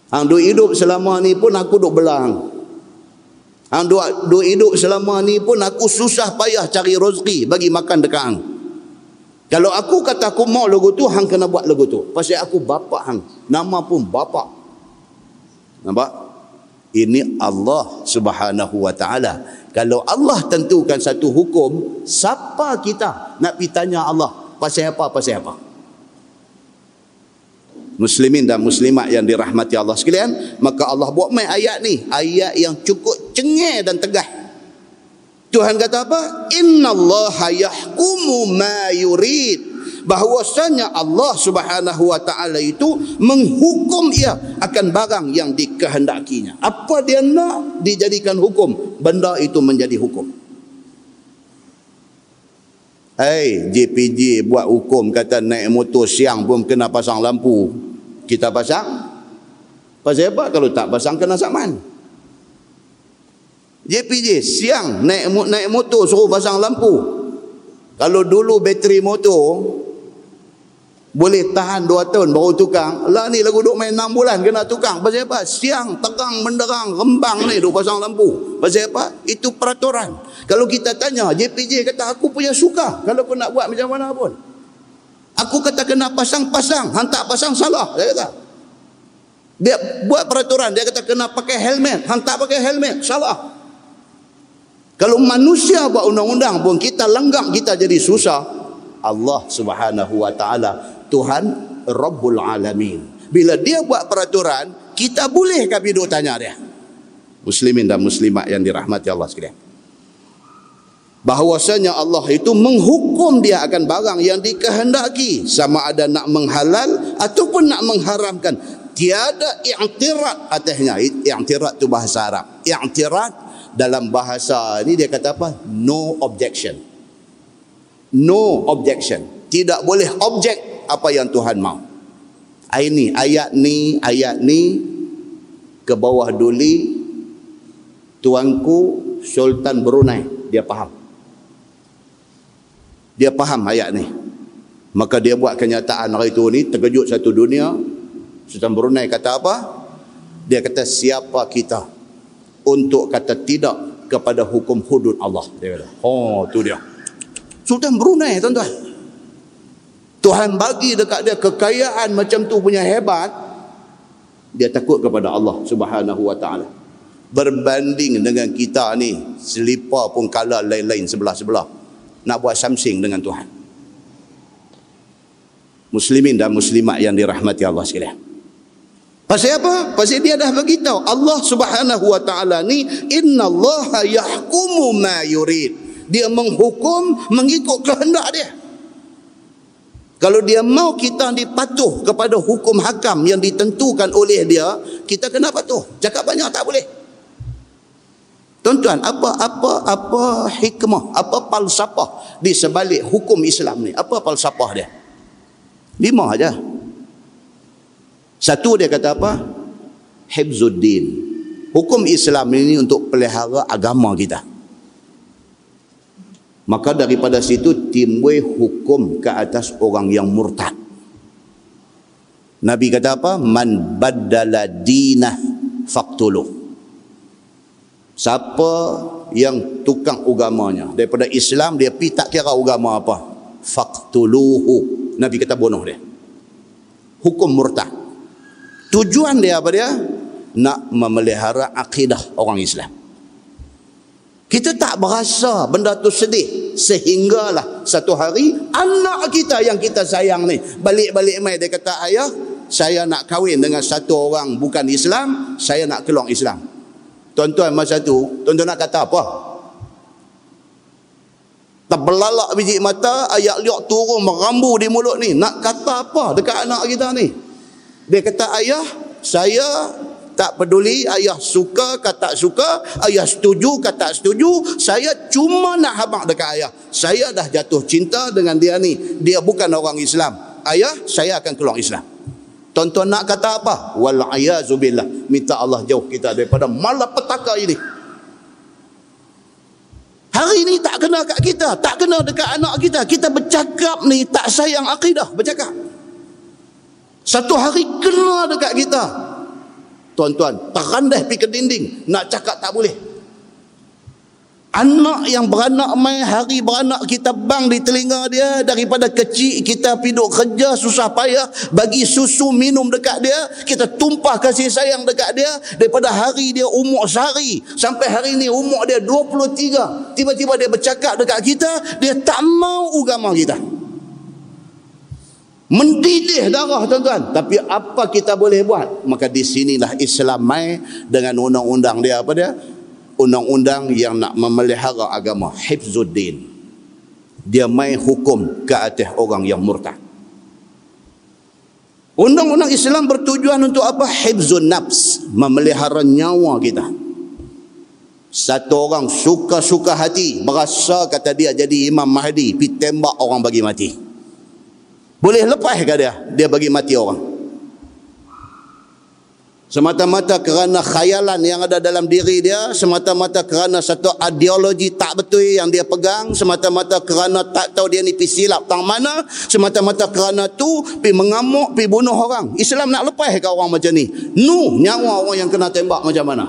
Hang duk hidup selama ni pun aku duk belah hang. Hang duk hidup selama ni pun aku susah payah cari rezeki bagi makan dekat hang. Kalau aku kata aku mau lagu tu, hang kena buat lagu tu. Pasal aku bapa hang. Nama pun bapa. Nampak? Ini Allah Subhanahu wa taala. Kalau Allah tentukan satu hukum, siapa kita nak pergi tanya Allah pasal apa, pasal apa? Muslimin dan muslimat yang dirahmati Allah sekalian, maka Allah buat main ayat ni, ayat yang cukup cengeng dan tegas. Tuhan kata apa? Innallaha yahkumu ma yurid. Bahwasanya Allah Subhanahu wa taala itu menghukum ia akan barang yang dikehendakinya. Apa dia nak dijadikan hukum, benda itu menjadi hukum. Hey, JPJ buat hukum kata naik motor siang pun kena pasang lampu. Kita pasang. Pasal apa? Kalau tak pasang kena saman. JPJ siang naik motor suruh pasang lampu. Kalau dulu bateri motor boleh tahan 2 tahun baru tukang. Lah ni lagu duk main 6 bulan kena tukang. Pasal apa? Siang, terang, menderang, rembang ni duk pasang lampu. Pasal apa? Itu peraturan. Kalau kita tanya, JPJ kata aku punya suka. Kalau kau nak buat macam mana pun. Aku kata kena pasang-pasang. Hang tak pasang salah. Dia kata. Dia buat peraturan. Dia kata kena pakai helmet. Hang tak pakai helmet. Salah. Kalau manusia buat undang-undang pun kita lenggak, kita jadi susah. Allah Subhanahu wa taala Tuhan Rabbul Alamin. Bila dia buat peraturan, kita boleh ke pergi tanya dia? Muslimin dan muslimat yang dirahmati Allah sekalian. bahawasanya Allah itu menghukum dia akan barang yang dikehendaki, sama ada nak menghalal ataupun nak mengharamkan. Tiada i'tirad atasnya. I'tirad itu bahasa Arab. I'tirad dalam bahasa ni dia kata apa? No objection. No objection. Tidak boleh objek apa yang Tuhan mau. Ini ayat ni ke bawah duli tuanku Sultan Brunei, dia faham. Dia faham ayat ni. Maka dia buat kenyataan hari tu ni, terkejut satu dunia. Sultan Brunei kata apa? Dia kata, siapa kita untuk kata tidak kepada hukum hudud Allah. Dia kata, oh tu dia. Sultan Brunei, tuan-tuan. Tuhan bagi dekat dia kekayaan macam tu punya hebat. Dia takut kepada Allah Subhanahu wa ta'ala. Berbanding dengan kita ni, selipar pun kalah lain-lain sebelah-sebelah. Nak buat samsing dengan Tuhan. Muslimin dan muslimat yang dirahmati Allah sekalian. Pasal apa? Pasal dia dah beritahu Allah Subhanahu wa ta'ala ni, innallaha yahkumu ma yurid. Dia menghukum mengikut kehendak dia. Kalau dia mau kita dipatuh kepada hukum hakam yang ditentukan oleh dia, kita kena patuh. Cakap banyak tak boleh. Tuan-tuan, apa hikmah, apa falsafah di sebalik hukum Islam ni? Apa falsafah dia? 5 aja. Satu, dia kata apa? Hifzuddin. Hukum Islam ini untuk pelihara agama kita. Maka daripada situ timbul hukum ke atas orang yang murtad. Nabi kata apa? Man baddala dinah faqtuluh. Siapa yang tukang agamanya daripada Islam, dia pergi tak kira agama apa, faqtuluhu. Nabi kata bunuh dia. Hukum murtad. Tujuan dia apa dia? Nak memelihara akidah orang Islam. Kita tak berasa benda tu sedih, sehinggalah satu hari anak kita yang kita sayang ni balik-balik mai dia kata, ayah, saya nak kahwin dengan satu orang bukan Islam, saya nak keluar Islam. Tuan-tuan, masa tu tuan-tuan nak kata apa? Terbelalak biji mata, ayak liok turun merambu di mulut ni. Nak kata apa dekat anak kita ni? Dia kata, ayah, saya tak peduli ayah suka ke tak suka, ayah setuju ke tak setuju, saya cuma nak habaq dekat ayah. Saya dah jatuh cinta dengan dia ni. Dia bukan orang Islam. Ayah, saya akan keluar Islam. Tuan-tuan nak kata apa? Wal'ayazubillah. Minta Allah jauh kita daripada malapetaka ini. Hari ni tak kena kat kita, tak kena dekat anak kita. Kita bercakap ni tak sayang akidah, bercakap. Satu hari kena dekat kita. Tuan-tuan, terandai pergi ke dinding, nak cakap tak boleh. Anak yang beranak mai, hari beranak kita bang di telinga dia. Daripada kecil kita piduk kerja susah payah bagi susu minum dekat dia, kita tumpah kasih sayang dekat dia. Daripada hari dia umur sehari sampai hari ni umur dia 23, tiba-tiba dia bercakap dekat kita, dia tak mau agama kita. Mendidih darah, tuan-tuan. Tapi apa kita boleh buat? Maka di sinilah Islam mai dengan undang-undang dia, apa dia? Undang-undang yang nak memelihara agama, hifzuddin. Dia mai hukum ke atas orang yang murtad. Undang-undang Islam bertujuan untuk apa? Hifzun nafs, memelihara nyawa kita. Satu orang suka-suka hati, berasa kata dia jadi Imam Mahdi, pergi tembak orang bagi mati. Boleh lepas ke dia? Dia bagi mati orang. Semata-mata kerana khayalan yang ada dalam diri dia, semata-mata kerana satu ideologi tak betul yang dia pegang, semata-mata kerana tak tahu dia ni pergi silap tang mana, semata-mata kerana tu pergi mengamuk, pergi bunuh orang. Islam nak lepas ke orang macam ni? Nyawa orang yang kena tembak macam mana?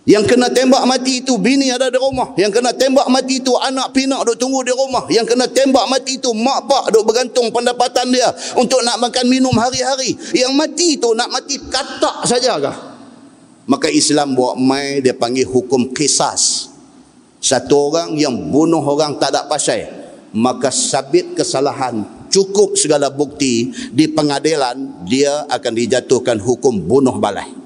Yang kena tembak mati itu bini ada di rumah. Yang kena tembak mati itu anak pinak duk tunggu di rumah. Yang kena tembak mati itu mak pak duk bergantung pendapatan dia untuk nak makan minum hari-hari. Yang mati itu nak mati katak saja kah? Maka Islam buat mai, dia panggil hukum qisas. Satu orang yang bunuh orang tak ada pasal, maka sabit kesalahan, cukup segala bukti, di pengadilan dia akan dijatuhkan hukum bunuh balai.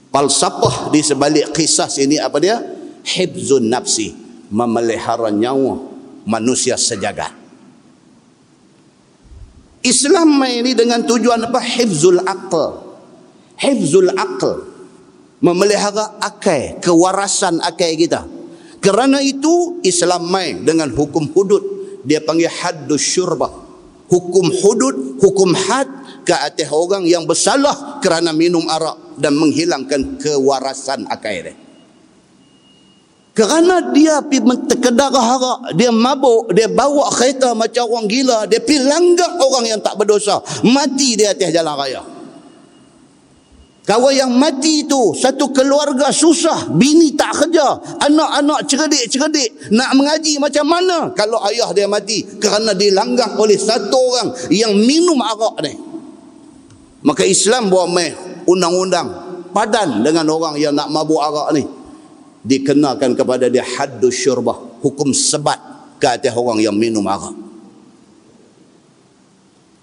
Falsafah di sebalik kisah ini apa dia? Hifzun nafsi, memelihara nyawa manusia sejagat. Islam ini dengan tujuan apa? Hifzul aql. Hifzul aql, memelihara akal, kewarasan akal kita. Kerana itu Islam mai dengan hukum hudud. Dia panggil haddus syurbah. Hukum hudud, hukum had ke atas orang yang bersalah kerana minum arak dan menghilangkan kewarasan akal dia. Kerana dia pergi terkedara arak, dia mabuk, dia bawa kereta macam orang gila, dia pergi langgar orang yang tak berdosa, mati di atas jalan raya. Kawan yang mati itu satu keluarga susah, bini tak kerja, anak-anak cerdik-cerdik, nak mengaji macam mana kalau ayah dia mati kerana dilanggar oleh satu orang yang minum arak ni. Maka Islam buat undang-undang padan dengan orang yang nak mabuk arak ni, dikenakan kepada dia haddus syurbah, hukum sebat ke atas orang yang minum arak.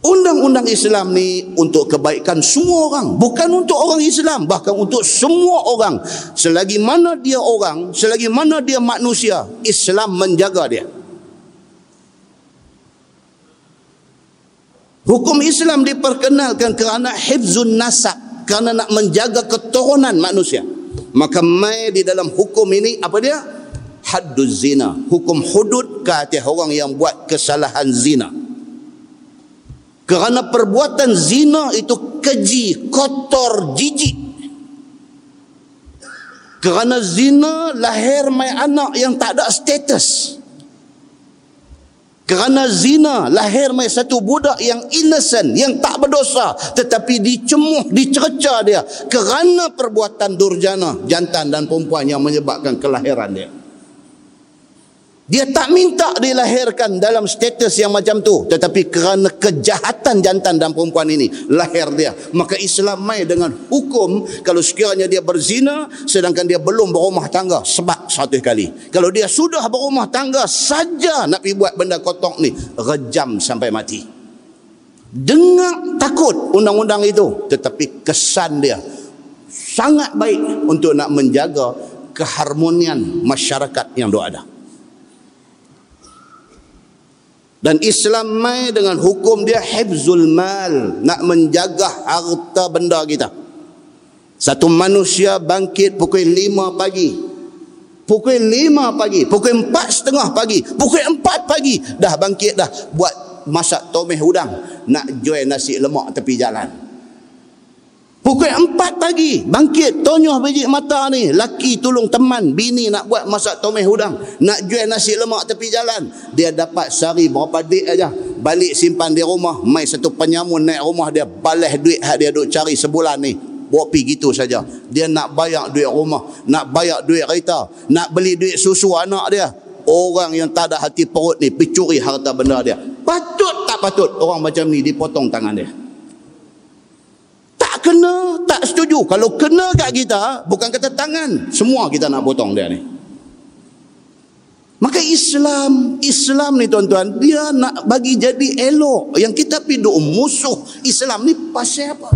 Undang-undang Islam ni untuk kebaikan semua orang, bukan untuk orang Islam, bahkan untuk semua orang. Selagi mana dia orang, selagi mana dia manusia, Islam menjaga dia. Hukum Islam diperkenalkan kerana hifzun nasab, kerana nak menjaga keturunan manusia. Maka mai di dalam hukum ini apa dia? Hadduz zina, hukum hudud ke atas orang yang buat kesalahan zina. Kerana perbuatan zina itu keji, kotor, jijik. Kerana zina lahir mai anak yang tak ada status. Kerana zina lahir mai satu budak yang innocent, yang tak berdosa, tetapi dicemuh, dicerca dia kerana perbuatan durjana jantan dan perempuan yang menyebabkan kelahiran dia. Dia tak minta dilahirkan dalam status yang macam tu, tetapi kerana kejahatan jantan dan perempuan ini lahir dia. Maka Islam mai dengan hukum, kalau sekiranya dia berzina sedangkan dia belum berumah tangga, sebab satu kali. Kalau dia sudah berumah tangga saja nak pergi buat benda kotor ni, rejam sampai mati. Dengar takut undang-undang itu, tetapi kesan dia sangat baik untuk nak menjaga keharmonian masyarakat yang ada. Dan Islam mai dengan hukum dia hifzul mal, nak menjaga harta benda kita. Satu manusia bangkit pukul 5 pagi, pukul 5 pagi, pukul 4:30 pagi, pukul 4 pagi dah bangkit dah buat masak tomeh udang, nak jual nasi lemak tepi jalan. Pukul 4 pagi bangkit, tonyoh biji mata ni, laki tolong teman bini nak buat masak tomeh udang, nak jual nasi lemak tepi jalan. Dia dapat sehari berapa duit aja, balik simpan di rumah, mai satu penyamun naik rumah dia, balas duit hak dia duk cari sebulan ni, bawa pergi gitu saja. Dia nak bayar duit rumah, nak bayar duit kereta, nak beli duit susu anak dia. Orang yang tak ada hati perut ni pergi curi harta benda dia. Patut tak patut orang macam ni dipotong tangan dia? Kena, tak setuju. Kalau kena kat kita, bukan kata tangan, semua kita nak potong dia ni. Maka Islam ni tuan-tuan, dia nak bagi jadi elok. Yang kita piduk musuh Islam ni pasal apa?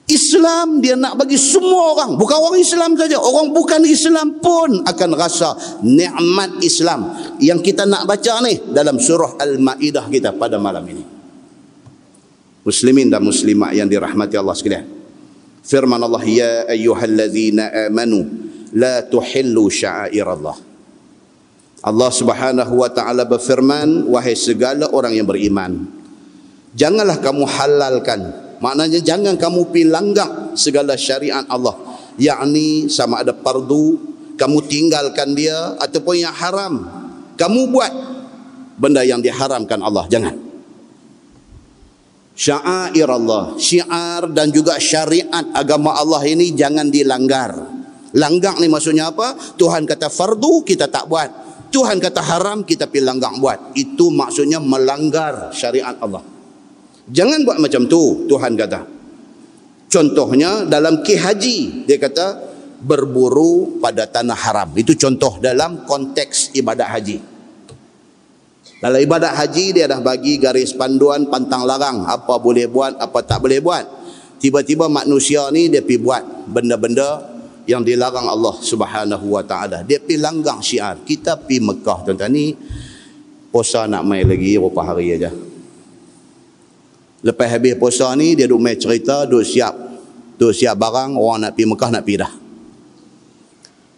Islam dia nak bagi semua orang, bukan orang Islam saja, orang bukan Islam pun akan rasa nikmat Islam yang kita nak baca ni dalam surah Al-Maidah kita pada malam ini. Muslimin dan muslimat yang dirahmati Allah sekalian. Firman Allah, ya ayyuhallazina amanu la tuhillu sya'airallah. Allah Subhanahu wa taala berfirman, wahai segala orang yang beriman, janganlah kamu halalkan, maknanya jangan kamu pi langgar segala syariat Allah, yakni sama ada fardu kamu tinggalkan dia ataupun yang haram kamu buat benda yang diharamkan Allah, jangan. Sya'air Allah, syiar dan juga syariat agama Allah ini jangan dilanggar. Langgar ni maksudnya apa? Tuhan kata fardu, kita tak buat. Tuhan kata haram, kita pergi langgar buat. Itu maksudnya melanggar syariat Allah. Jangan buat macam tu, Tuhan kata. Contohnya dalam ki haji, dia kata berburu pada tanah haram. Itu contoh dalam konteks ibadat haji. Dalam ibadat haji dia dah bagi garis panduan pantang larang, apa boleh buat, apa tak boleh buat. Tiba-tiba manusia ni dia pergi buat benda-benda yang dilarang Allah Subhanahu wa taala. Dia pergi langgar syiar. Kita pergi Mekah tuan-tuan ni, puasa nak mai lagi berapa hari aja. Lepas habis puasa ni dia duk mai cerita, duk siap barang, orang nak pergi Mekah nak pergi dah.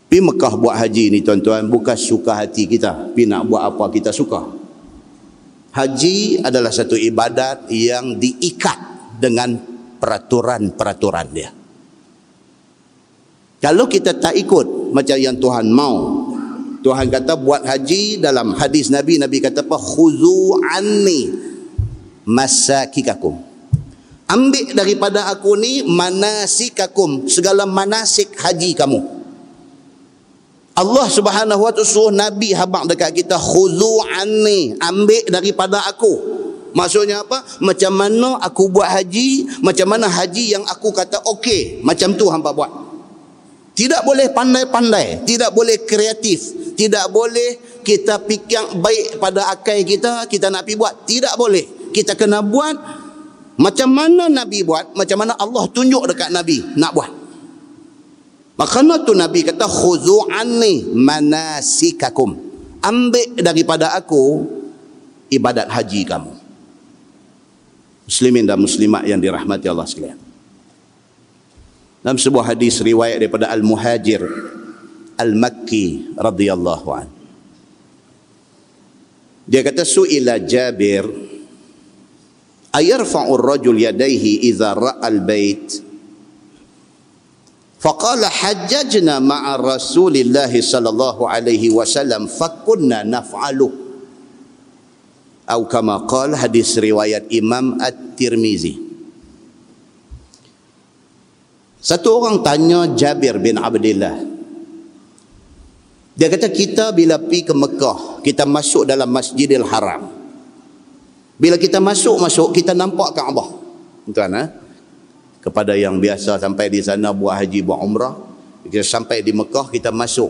Pergi Mekah buat haji ni tuan-tuan bukan suka hati kita, pergi nak buat apa kita suka. Haji adalah satu ibadat yang diikat dengan peraturan-peraturan dia. Kalau kita tak ikut macam yang Tuhan mau, Tuhan kata buat haji, dalam hadis Nabi kata apa? Khuzu anni masakikakum. Ambil daripada aku ni manasikakum, segala manasik haji kamu. Allah Subhanahu wa ta'ala suruh Nabi habaq dekat kita, khuzu anni, ambil daripada aku. Maksudnya apa? Macam mana aku buat haji, macam mana haji yang aku kata okey, macam tu hampa buat. Tidak boleh pandai-pandai, tidak boleh kreatif, tidak boleh kita fikir baik pada akal kita, kita nak pergi buat. Tidak boleh. Kita kena buat macam mana Nabi buat, macam mana Allah tunjuk dekat Nabi nak buat. Makanya tu Nabi kata khuzu anni manasikakum. Ambil daripada aku ibadat haji kamu. Muslimin dan muslimat yang dirahmati Allah sekalian. Dalam sebuah hadis riwayat daripada Al-Muhajir Al-Makki radhiyallahu anhu, dia kata su'ila Jabir ayarfa'u ar-rajul yadayhi idza ra'a al-bait faqala hajjajna ma'a Rasulillah sallallahu alaihi wasallam fakunna naf'alu atau kama qala, hadis riwayat Imam At-Tirmizi. Satu orang tanya Jabir bin Abdullah. Dia kata kita bila pergi ke Mekah, kita masuk dalam Masjidil Haram. Bila kita masuk kita nampak Kaabah. Tuan, kepada yang biasa sampai di sana buat haji, buat umrah, kita sampai di Mekah, kita masuk.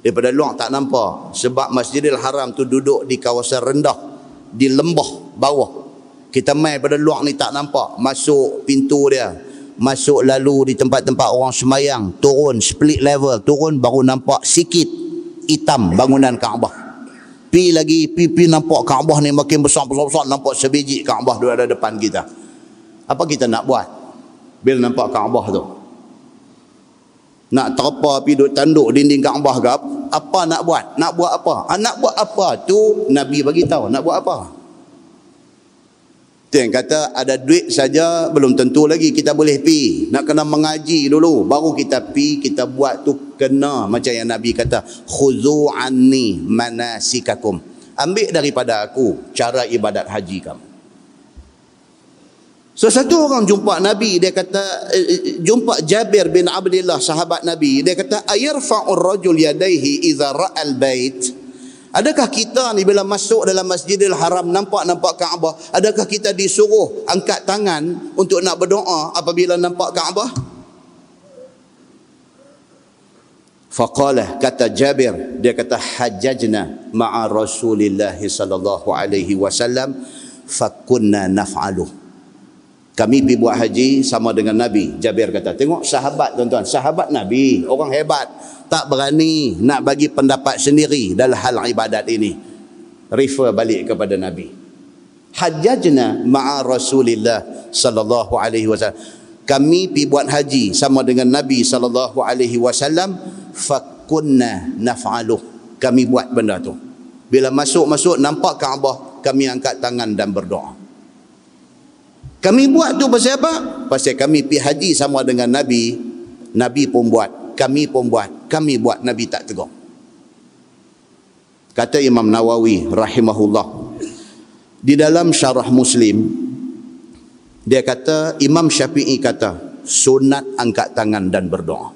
Daripada luar tak nampak, sebab Masjidil Haram tu duduk di kawasan rendah, di lembah bawah. Kita mai pada luar ni tak nampak, masuk pintu dia, masuk lalu di tempat-tempat orang semayang, turun split level, turun baru nampak sikit hitam bangunan Kaabah. Pi lagi, pi nampak Kaabah ni makin besar, nampak sebiji Kaabah duduk ada depan kita. Apa kita nak buat bila nampak Kaabah tu? Nak terpa pi duduk tanduk dinding Kaabah ke apa nak buat? Nak buat apa? Nak buat apa tu Nabi bagi tahu nak buat apa. Yang kata ada duit saja belum tentu lagi kita boleh pi. Nak kena mengaji dulu baru kita pi, kita buat tu kena macam yang Nabi kata khuzu anni manasikakum. Ambil daripada aku cara ibadat haji kamu. So satu orang jumpa Nabi, dia kata jumpa Jabir bin Abdullah sahabat Nabi, dia kata ayarfa'ur rajul yadayhi idza ra'al bait. Adakah kita ni bila masuk dalam Masjidil Haram nampak Kaabah, adakah kita disuruh angkat tangan untuk nak berdoa apabila nampak Kaabah? Faqala, kata Jabir, dia kata hajjajna ma'a Rasulillah sallallahu alaihi wasallam fakunna naf'alu. Kami pergi buat haji sama dengan Nabi. Jabir kata, tengok sahabat tuan-tuan, sahabat Nabi, orang hebat, tak berani nak bagi pendapat sendiri dalam hal ibadat ini. Refer balik kepada Nabi. Hajjajna ma'a Rasulillah sallallahu alaihi wasallam. Kami pergi buat haji sama dengan Nabi sallallahu alaihi wasallam, fakunna naf'aluh. Kami buat benda tu. Bila masuk nampak Kaabah, kami angkat tangan dan berdoa. Kami buat tu pasal apa? Pasal kami pergi haji sama dengan Nabi. Nabi pun buat, kami pun buat. Kami buat, Nabi tak tegur. Kata Imam Nawawi rahimahullah, di dalam syarah Muslim, dia kata Imam Syafi'i kata sunat angkat tangan dan berdoa.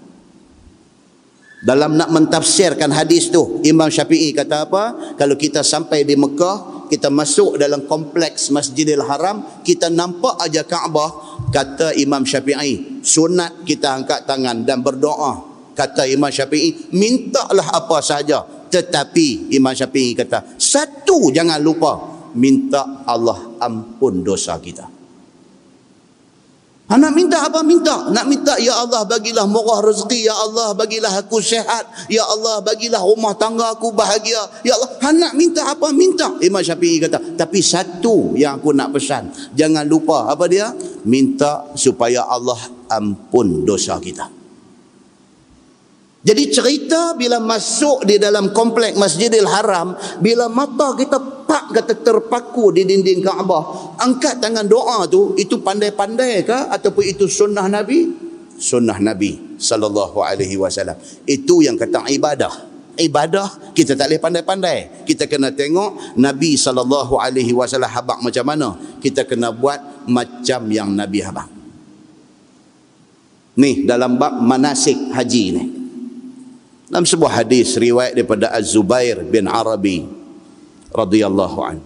Dalam nak mentafsirkan hadis tu, Imam Syafi'i kata apa? Kalau kita sampai di Mekah, kita masuk dalam kompleks Masjidil Haram, kita nampak aja Kaabah, kata Imam Syafi'i sunat kita angkat tangan dan berdoa. Kata Imam Syafi'i, mintalah apa sahaja, tetapi Imam Syafi'i kata satu jangan lupa, minta Allah ampun dosa kita. Nak minta apa? Minta. Nak minta, ya Allah bagilah murah rezeki, ya Allah bagilah aku sihat, ya Allah bagilah rumah tangga aku bahagia, ya Allah. Nak minta apa? Minta. Imam Syafi'i kata, tapi satu yang aku nak pesan, jangan lupa. Apa dia? Minta supaya Allah ampun dosa kita. Jadi cerita bila masuk di dalam komplek Masjidil Haram, bila mata kita kata terpaku di dinding Kaabah, angkat tangan doa tu, itu pandai-pandai ke ataupun itu sunnah Nabi? Sunnah Nabi sallallahu alaihi wasallam. Itu yang kata ibadah. Ibadah kita tak boleh pandai-pandai. Kita kena tengok Nabi sallallahu alaihi wasallam habaq macam mana. Kita kena buat macam yang Nabi habaq. Ni dalam bab manasik haji ni. Dalam sebuah hadis riwayat daripada Az-Zubair bin Arabi radhiyallahu anhu,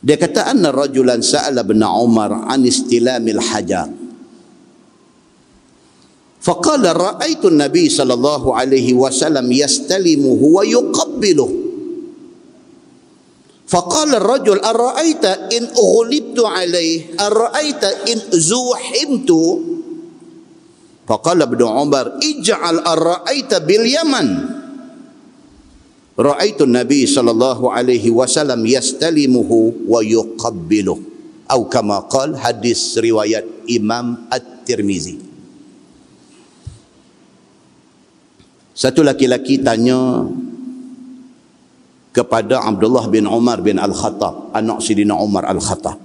dia kata anna rajulan sa'ala ibn Umar an istilamil hajar faqala ra'aitu an-nabi sallallahu alaihi wasallam yastalimuhu wa yuqabbiluhu faqala ar-rajul ara'aita in ughlibtu alayhi ara'aita in zuhimtu faqala ibn Umar ij'al ar-ra'aita bil Yaman ra'aitu Nabi sallallahu alaihi wasallam yastalimuhu wa yuqabbiluh atau kama qala, hadis riwayat Imam At-Tirmizi. Satu laki-laki tanya kepada Abdullah bin Umar bin Al-Khattab, anak Sidina Umar Al-Khattab,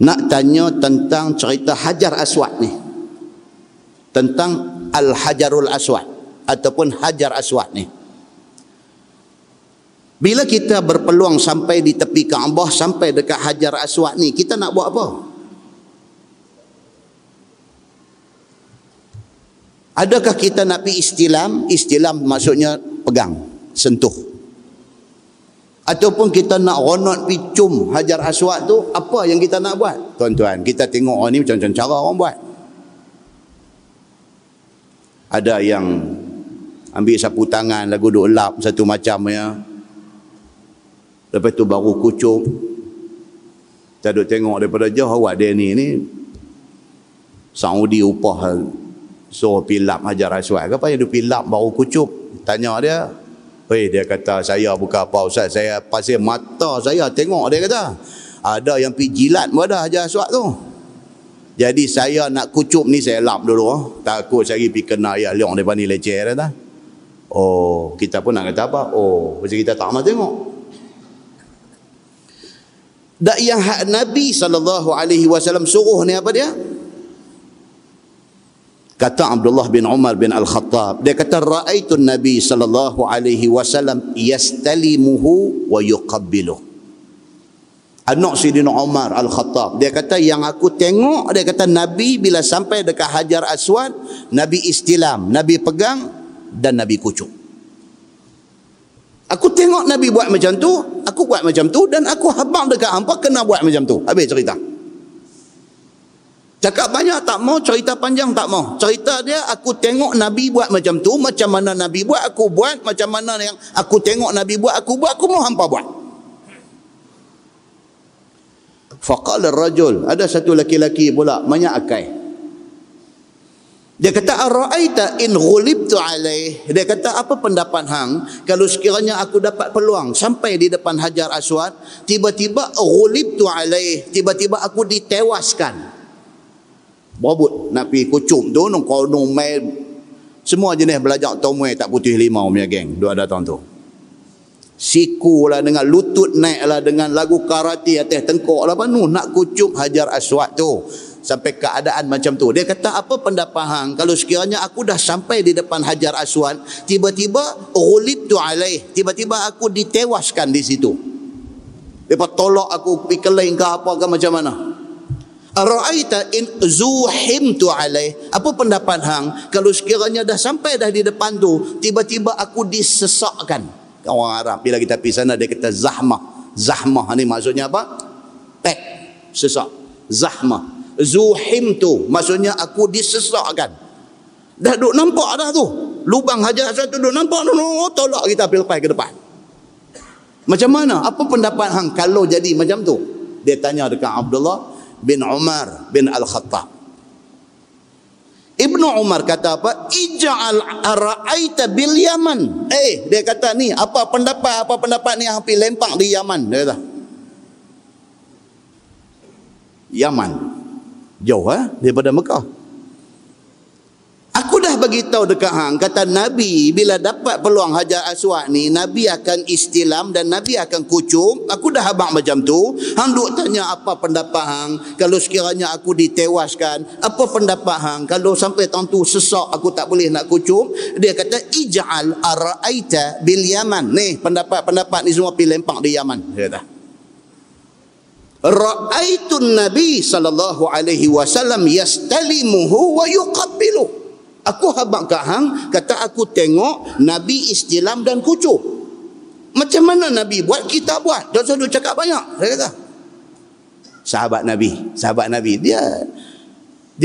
nak tanya tentang cerita Hajar Aswad ni, tentang Al-Hajarul Aswad ataupun Hajar Aswad ni. Bila kita berpeluang sampai di tepi Kaabah, sampai dekat Hajar Aswad ni, kita nak buat apa? Adakah kita nak pergi istilam? Istilam maksudnya pegang, sentuh. Ataupun kita nak ronot pergi cium Hajar Aswad tu, apa yang kita nak buat? Tuan-tuan, kita tengok orang ni macam-macam cara orang buat. Ada yang ambil sapu tangan lagu duk lap satu macam ya. Lepas tu baru kucup. Kita duk tengok daripada jauh, awak dia ni Saudi upah suruh pergi lap Hajar Aswad. Apa yang dia pergi lap baru kucup? Tanya dia. Dia kata, saya bukan apa Ustaz, saya pasal mata saya tengok, dia kata. Ada yang pergi jilat pun ada Hajar Aswad tu. Jadi saya nak kucup ni, saya lap dulu. Takut saya pergi kena ayat liang daripada ni leceh, dia kata. Oh, kita pun nak kata apa? Oh, macam kita tak nak tengok. Dan yang Nabi SAW suruh ni apa dia? Kata Abdullah bin Umar bin Al-Khattab, dia kata ra'aitu Nabi SAW yastalimuhu wa yuqabbiluh. Anak Sidina Umar Al-Khattab, dia kata yang aku tengok, dia kata Nabi bila sampai dekat Hajar Aswad, Nabi istilam, Nabi pegang dan Nabi kucuk. Aku tengok Nabi buat macam tu, aku buat macam tu, dan aku habang dekat hampa kena buat macam tu. Habis cerita. Cakap banyak tak mau, cerita panjang tak mau. Cerita dia, aku tengok Nabi buat macam tu, macam mana Nabi buat, aku buat. Macam mana yang aku tengok Nabi buat, aku mau hampa buat. Faqala ar-rajul, ada satu laki-laki pula, banyak akai. Dia kata, ara'aita in ghulibtu alaih. Dia kata, apa pendapat hang kalau sekiranya aku dapat peluang sampai di depan Hajar Aswad, tiba-tiba ghulibtu alaih, tiba-tiba aku ditewaskan. Berebut nak pergi kucum tu, kau main semua jenis belajar tomai tak putih limau punya geng, dua datang tu. Siku lah dengan lutut naik lah dengan lagu karate atas tengkok lah penuh nak kucup Hajar Aswad tu. Sampai keadaan macam tu. Dia kata, apa pendapat hang kalau sekiranya aku dah sampai di depan Hajar Aswad, tiba-tiba ghulibtu alaih, tiba-tiba aku ditewaskan di situ. Lepas tolak aku pergi kelain ke apa ke macam mana? Ara'aita in zuhimtu alaih, apa pendapat hang kalau sekiranya dah sampai dah di depan tu, tiba-tiba aku disesakkan. Orang Arab bila kita pergi sana dia kata zahmah. Zahmah ni maksudnya apa? Pek, sesak. Zahmah. Zuhimtu maksudnya aku disesakkan. Dah duk nampak dah tu lubang Hajar Aswad tu, duk nampak tu, tolak kita pergi ke depan. Macam mana? Apa pendapat hang kalau jadi macam tu? Dia tanya dekat Abdullah, bin Umar bin Al-Khattab. Ibnu Umar kata apa? Ij'al ara'aita bil Yaman. Dia kata ni, apa pendapat ni yang pergi lempang di Yaman? Dia kata. Yaman. Jauh daripada Mekah. Aku dah bagi tahu dekat hang, kata Nabi bila dapat peluang Hajar Aswad ni, Nabi akan istilam dan Nabi akan kucum. Aku dah abang macam tu. Hang duk tanya apa pendapat hang kalau sekiranya aku ditewaskan? Apa pendapat hang kalau sampai tahun tu sesak aku tak boleh nak kucum? Dia kata ij'al ara'aita bil Yaman. Ni pendapat ni semua pergi lempang di Yaman. Dia kata ra'aitun Nabi sallallahu alaihi wasallam yastalimuhu wa yuqabbilu. Aku habaq kat hang, kata aku tengok Nabi istilam dan kucuk. Macam mana Nabi buat, kita buat. Tak usah cakap banyak. Saya kata sahabat Nabi dia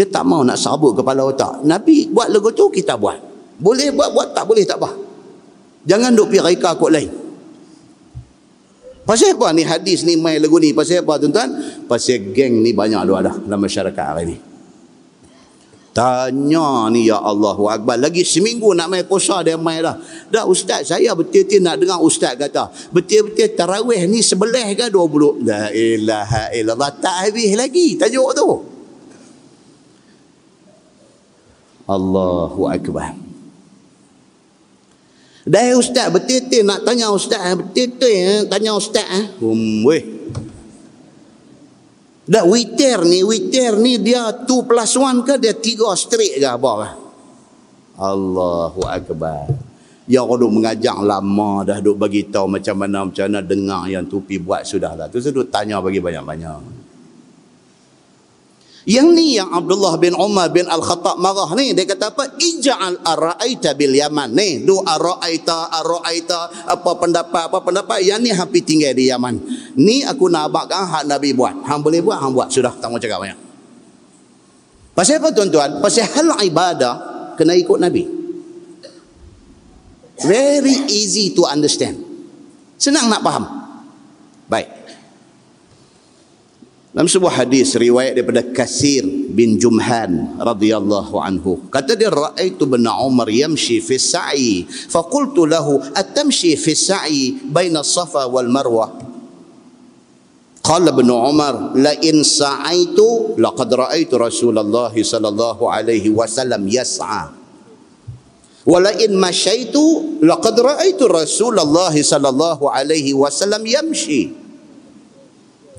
tak mau nak sabut kepala otak. Nabi buat lagu tu, kita buat. Boleh buat, tak boleh tak apa. Jangan duk pergi reka kot lain. Pasal apa ni hadis ni main lagu ni? Pasal apa tuan-tuan? Pasal geng ni banyak lu ada dalam masyarakat hari ni. Tanya ni, ya Allahu Akbar. Lagi seminggu nak main puasa dia main dah. Dah ustaz, saya betul-betul nak dengar ustaz kata, betul-betul tarawih ni 11 ke 20? La ilaha illallah. Tak habis lagi tajuk tu. Allahu Akbar. Dah ustaz, betul-betul nak tanya ustaz. Betul-betul tanya ustaz. Weh. Dah witir ni dia 2+1 ke dia 3 straight ke apa? Allahu Akbar. Yang duk mengajak lama dah duk bagi tahu macam mana dengar yang tu pi buat sudah lah. Tu duk tanya bagi banyak-banyak. Yang ni yang Abdullah bin Umar bin Al-Khattab marah ni, dia kata apa? Ij'al ara'aita bil Yaman. Ni du ara'aita apa pendapat yang ni hampir tinggal di Yaman. Ni aku nak abakkan hak Nabi buat. Hang boleh buat, hang buat. Sudah, tak mau cakap banyak. Pasal apa tuan-tuan? Pasal hal ibadah kena ikut Nabi. Very easy to understand. Senang nak faham. Baik. Dalam sebuah hadis riwayat daripada Kasir bin Jumhan radhiyallahu anhu, kata dia, ra'aitu bin Umar yamshi fi sa'i fa qultu lahu atamshi fi sa'i baina Safa wal Marwah. Qala bin Umar la in sa'aitu laqad ra'aitu Rasulullah sallallahu alaihi wasallam yas'a wa la in mashaitu laqad ra'aitu Rasulullah sallallahu alaihi wasallam yamshi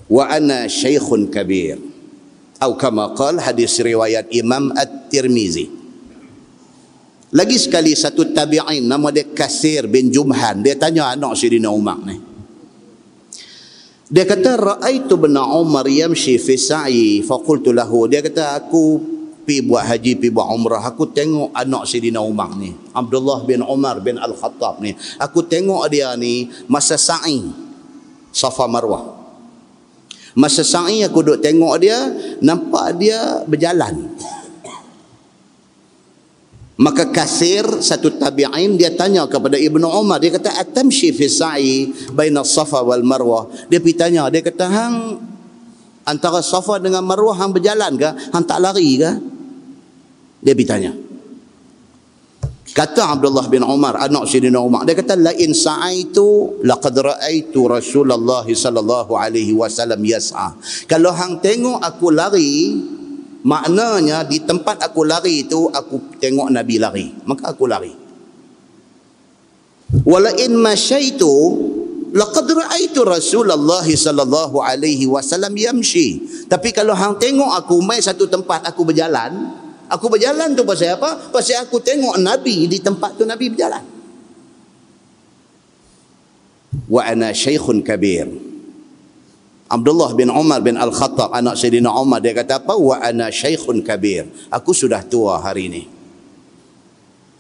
wa ana syaikhun kabir, atau kama qala, hadis riwayat Imam At-Tirmizi. Lagi sekali satu tabi'in nama dia Kasir bin Jumhan, dia tanya anak Sayyidina Umar ni, dia kata ra'aitu bin Umar yamshi fi sa'i fa qultu lahu, dia kata aku pi buat haji, pi buat umrah, aku tengok anak Sayyidina Umar ni, Abdullah bin Umar bin Al-Khattab ni, aku tengok dia ni masa sa'i Safa Marwah. Masa sa'i aku duduk tengok dia, nampak dia berjalan. Maka Kasir, satu tabi'in, dia tanya kepada Ibnu Umar, dia kata atamshi fi sa'i baina Safa wal Marwah. Dia pergi tanya, dia kata hang antara Safa dengan Marwah hang berjalan ke? Hang tak lari ke? Dia pergi tanya. Kata Abdullah bin Umar, anak Sayyidina Umar, dia kata la in sa'aitu laqad ra'aitu Rasulullah sallallahu alaihi wasallam yas'a. Kalau hang tengok aku lari, maknanya di tempat aku lari itu aku tengok Nabi lari, maka aku lari. Wala in masyaitu laqad ra'aitu Rasulullah sallallahu alaihi wasallam yamshi. Tapi kalau hang tengok aku mai satu tempat aku berjalan, aku berjalan tu pasal apa? Pasal aku tengok Nabi di tempat tu, Nabi berjalan. Wa ana syaikhun kabir. Abdullah bin Umar bin Al-Khattab, anak Sayyidina Umar, dia kata apa? Wa ana syaikhun kabir. Aku sudah tua hari ini.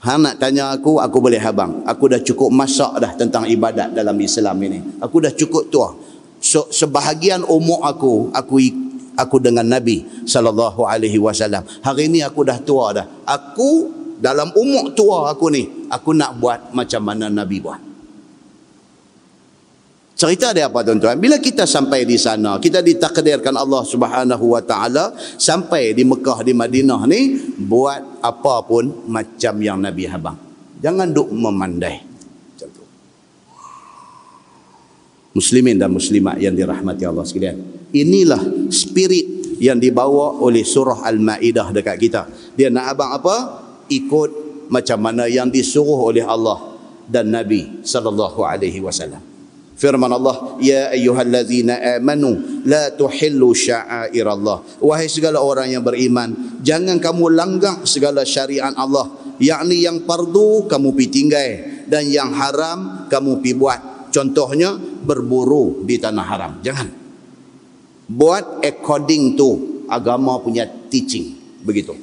Hang nak tanya aku boleh habang. Aku dah cukup masak dah tentang ibadat dalam Islam ini. Aku dah cukup tua. So, sebahagian umur aku dengan Nabi sallallahu alaihi wasallam. Hari ni aku dah tua dah. Aku dalam umur tua aku ni, aku nak buat macam mana Nabi buat. Cerita dia apa tuan-tuan? Bila kita sampai di sana, kita ditakdirkan Allah Subhanahu wa taala sampai di Mekah, di Madinah ni, buat apa pun macam yang Nabi habang. Jangan duk memandai. Macam tu. Muslimin dan muslimat yang dirahmati Allah sekalian. Inilah spirit yang dibawa oleh surah Al-Maidah dekat kita. Dia nak abang apa? Ikut macam mana yang disuruh oleh Allah dan Nabi sallallahu alaihi wasallam. Firman Allah, ya ayyuhallazina amanu la tuhillu sya'airallah. Wahai segala orang yang beriman, jangan kamu langgar segala syariat Allah, yakni yang fardu kamu pi tinggal dan yang haram kamu pi buat. Contohnya berburu di tanah haram. Jangan. Buat according to agama punya teaching. Begitu.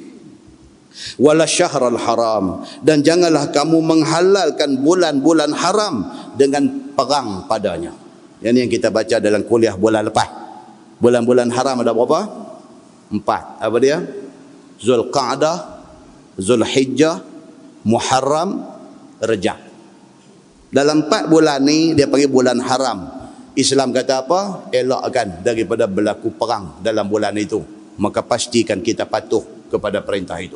Wala syahrul haram, dan janganlah kamu menghalalkan bulan-bulan haram dengan perang padanya. Yang yang kita baca dalam kuliah bulan lepas. Bulan-bulan haram ada berapa? 4. Apa dia? Zulqa'dah, Zulhijjah, Muharram, Rajab. Dalam 4 bulan ni dia panggil bulan haram. Islam kata apa? Elakkan daripada berlaku perang dalam bulan itu. Maka pastikan kita patuh kepada perintah itu.